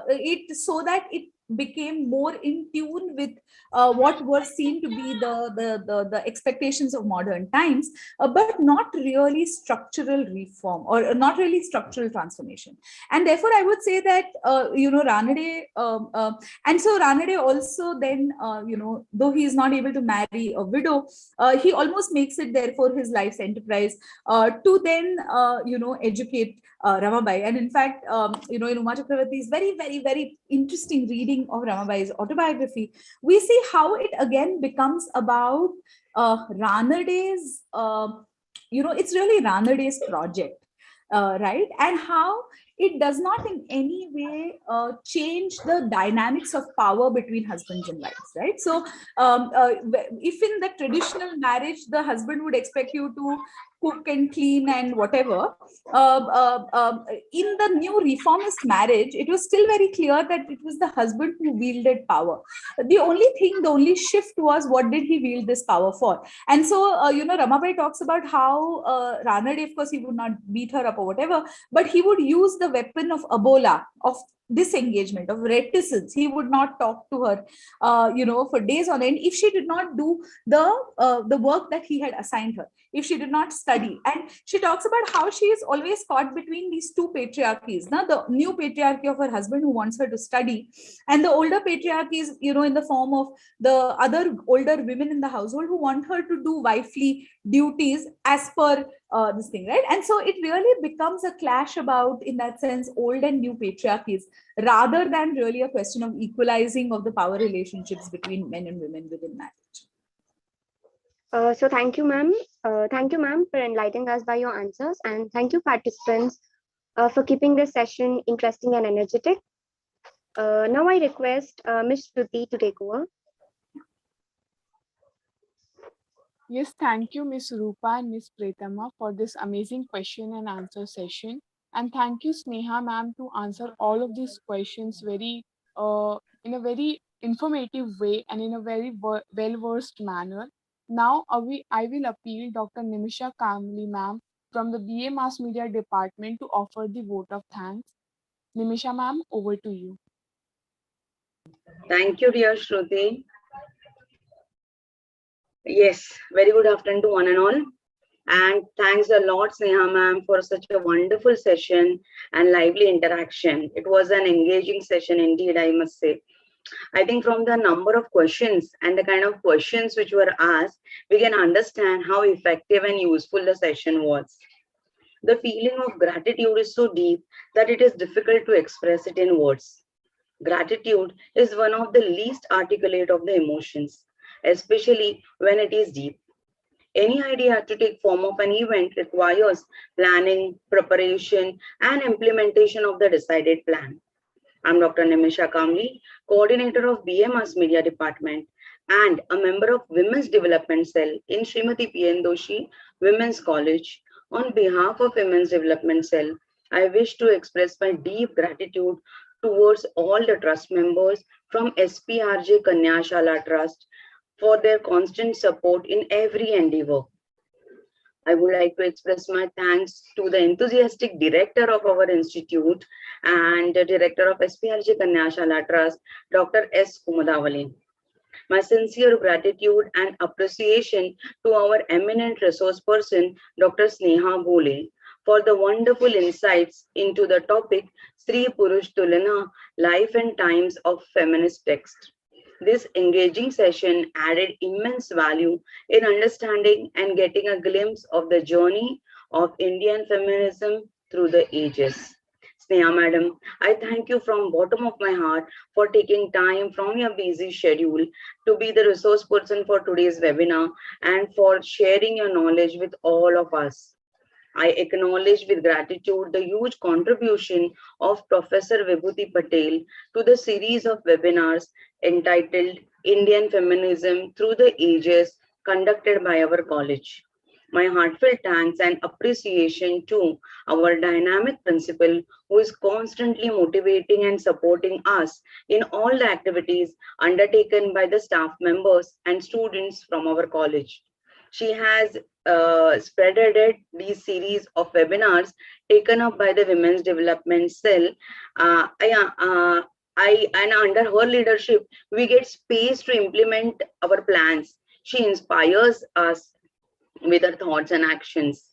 [SPEAKER 4] it so that it became more in tune with what were seen to be the expectations of modern times, but not really structural reform or not really structural transformation. And therefore, I would say that Ranade, and so Ranade also then though he is not able to marry a widow, he almost makes it therefore his life's enterprise to then educate Ramabai. And in fact, in Uma Chakravarti's very, very, very interesting reading of Ramabai's autobiography, we see how it again becomes about Ranede's, it's really Ranede's project, right? And how it does not in any way change the dynamics of power between husbands and wives, right? So if in the traditional marriage, the husband would expect you to cook and clean and whatever, in the new reformist marriage, it was still very clear that it was the husband who wielded power. The only shift was, what did he wield this power for? And so, Ramabai talks about how Ranade, of course, he would not beat her up or whatever, but he would use the weapon of abola, of disengagement, of reticence. He would not talk to her, for days on end if she did not do the work that he had assigned her, if she did not study. And she talks about how she is always caught between these two patriarchies. Now, the new patriarchy of her husband who wants her to study, and the older patriarchy is, in the form of the other older women in the household who want her to do wifely duties as per this thing, right? And so it really becomes a clash about, in that sense, old and new patriarchies, rather than really a question of equalizing of the power relationships between men and women within marriage.
[SPEAKER 5] So thank you, ma'am. Thank you, ma'am, for enlightening us by your answers, and thank you, participants, for keeping this session interesting and energetic. Now I request Ms. Shruti to take over.
[SPEAKER 3] Yes, thank you, Ms. Rupa and Ms. Pretama, for this amazing question and answer session. And thank you, Sneha ma'am, to answer all of these questions in a very informative way and in a very well-versed manner. Now, I will appeal Dr. Nimisha Kamli ma'am from the BA Mass Media Department to offer the vote of thanks. Nimisha ma'am, over to you.
[SPEAKER 9] Thank you, dear Shruti. Yes, very good afternoon to one and all. And thanks a lot, Sneha ma'am, for such a wonderful session and lively interaction. It was an engaging session indeed, I must say. I think from the number of questions and the kind of questions which were asked, we can understand how effective and useful the session was. The feeling of gratitude is so deep that it is difficult to express it in words. Gratitude is one of the least articulate of the emotions, especially when it is deep. Any idea to take form of an event requires planning, preparation, and implementation of the decided plan. I'm Dr. Nimisha Kamli, coordinator of BA Mass Media Department and a member of Women's Development Cell in Srimati P.N. Doshi Women's College, On behalf of Women's Development Cell, I wish to express my deep gratitude towards all the trust members from SPRJ Kanyashala Trust for their constant support in every endeavor. I would like to express my thanks to the enthusiastic director of our institute and the director of SPRJ Kanyashala Trust, Dr. S. Kumadavali. My sincere gratitude and appreciation to our eminent resource person, Dr. Sneha Bole, for the wonderful insights into the topic Stree Purush Tulana, Life and Times of Feminist Text. This engaging session added immense value in understanding and getting a glimpse of the journey of Indian feminism through the ages. Sneha madam, I thank you from bottom of my heart for taking time from your busy schedule to be the resource person for today's webinar and for sharing your knowledge with all of us. I acknowledge with gratitude the huge contribution of Professor Vibhuti Patel to the series of webinars entitled Indian Feminism Through the Ages conducted by our college. My heartfelt thanks and appreciation to our dynamic principal who is constantly motivating and supporting us in all the activities undertaken by the staff members and students from our college. She has spearheaded these series of webinars taken up by the Women's Development Cell. And under her leadership, we get space to implement our plans. She inspires us with her thoughts and actions.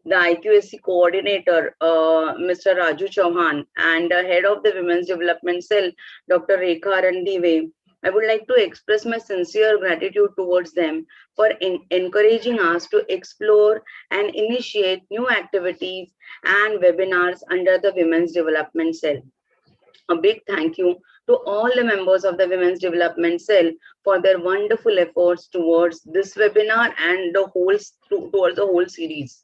[SPEAKER 9] The IQSC coordinator, Mr. Raju Chauhan, and the head of the Women's Development Cell, Dr. Rekha Randive, I would like to express my sincere gratitude towards them for encouraging us to explore and initiate new activities and webinars under the Women's Development Cell. A big thank you to all the members of the Women's Development Cell for their wonderful efforts towards this webinar and towards the whole series.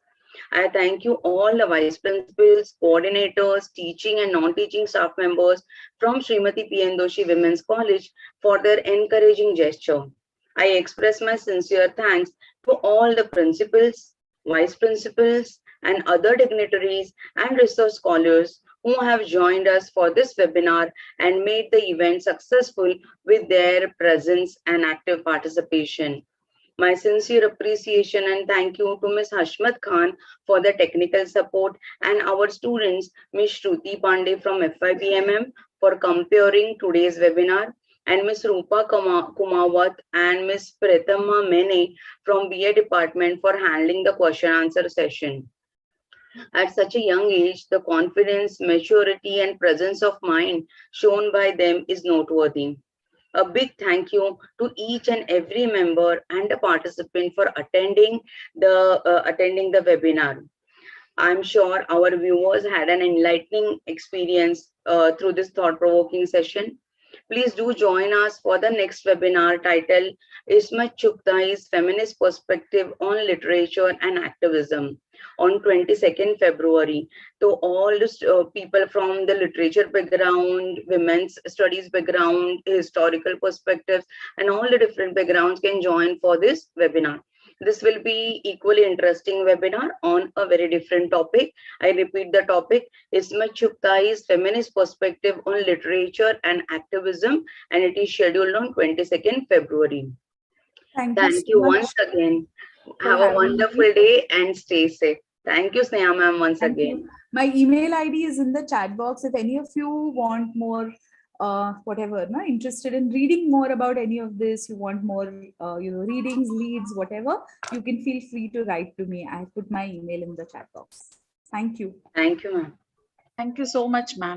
[SPEAKER 9] I thank you all the vice principals, coordinators, teaching and non-teaching staff members from Srimati P. N. Doshi Women's College for their encouraging gesture. I express my sincere thanks to all the principals, vice principals, and other dignitaries and research scholars who have joined us for this webinar and made the event successful with their presence and active participation. My sincere appreciation and thank you to Ms. Hashmat Khan for the technical support and our students, Ms. Shruti Pandey from FIBMM for comparing today's webinar and Ms. Rupa Kumawat and Ms. Pratama Mene from BA department for handling the question answer session. At such a young age, the confidence, maturity and presence of mind shown by them is noteworthy. A big thank you to each and every member and a participant for attending the webinar. I'm sure our viewers had an enlightening experience through this thought-provoking session. Please do join us for the next webinar titled Ismat Chughai's Feminist Perspective on Literature and Activism on 22nd February. So all the people from the literature background, women's studies background, historical perspectives, and all the different backgrounds can join for this webinar. This will be equally interesting webinar on a very different topic. I repeat the topic, Ismat Chughai's Feminist Perspective on Literature and Activism, and it is scheduled on 22nd February.
[SPEAKER 4] Thank
[SPEAKER 9] you once again. Have a wonderful day and stay safe. Thank you, Sneha ma'am, once again.
[SPEAKER 4] My email ID is in the chat box. If any of you want more, interested in reading more about any of this, you want more, readings, leads, whatever, you can feel free to write to me. I have put my email in the chat box. Thank you.
[SPEAKER 9] Thank you, ma'am.
[SPEAKER 7] Thank you so much, ma'am.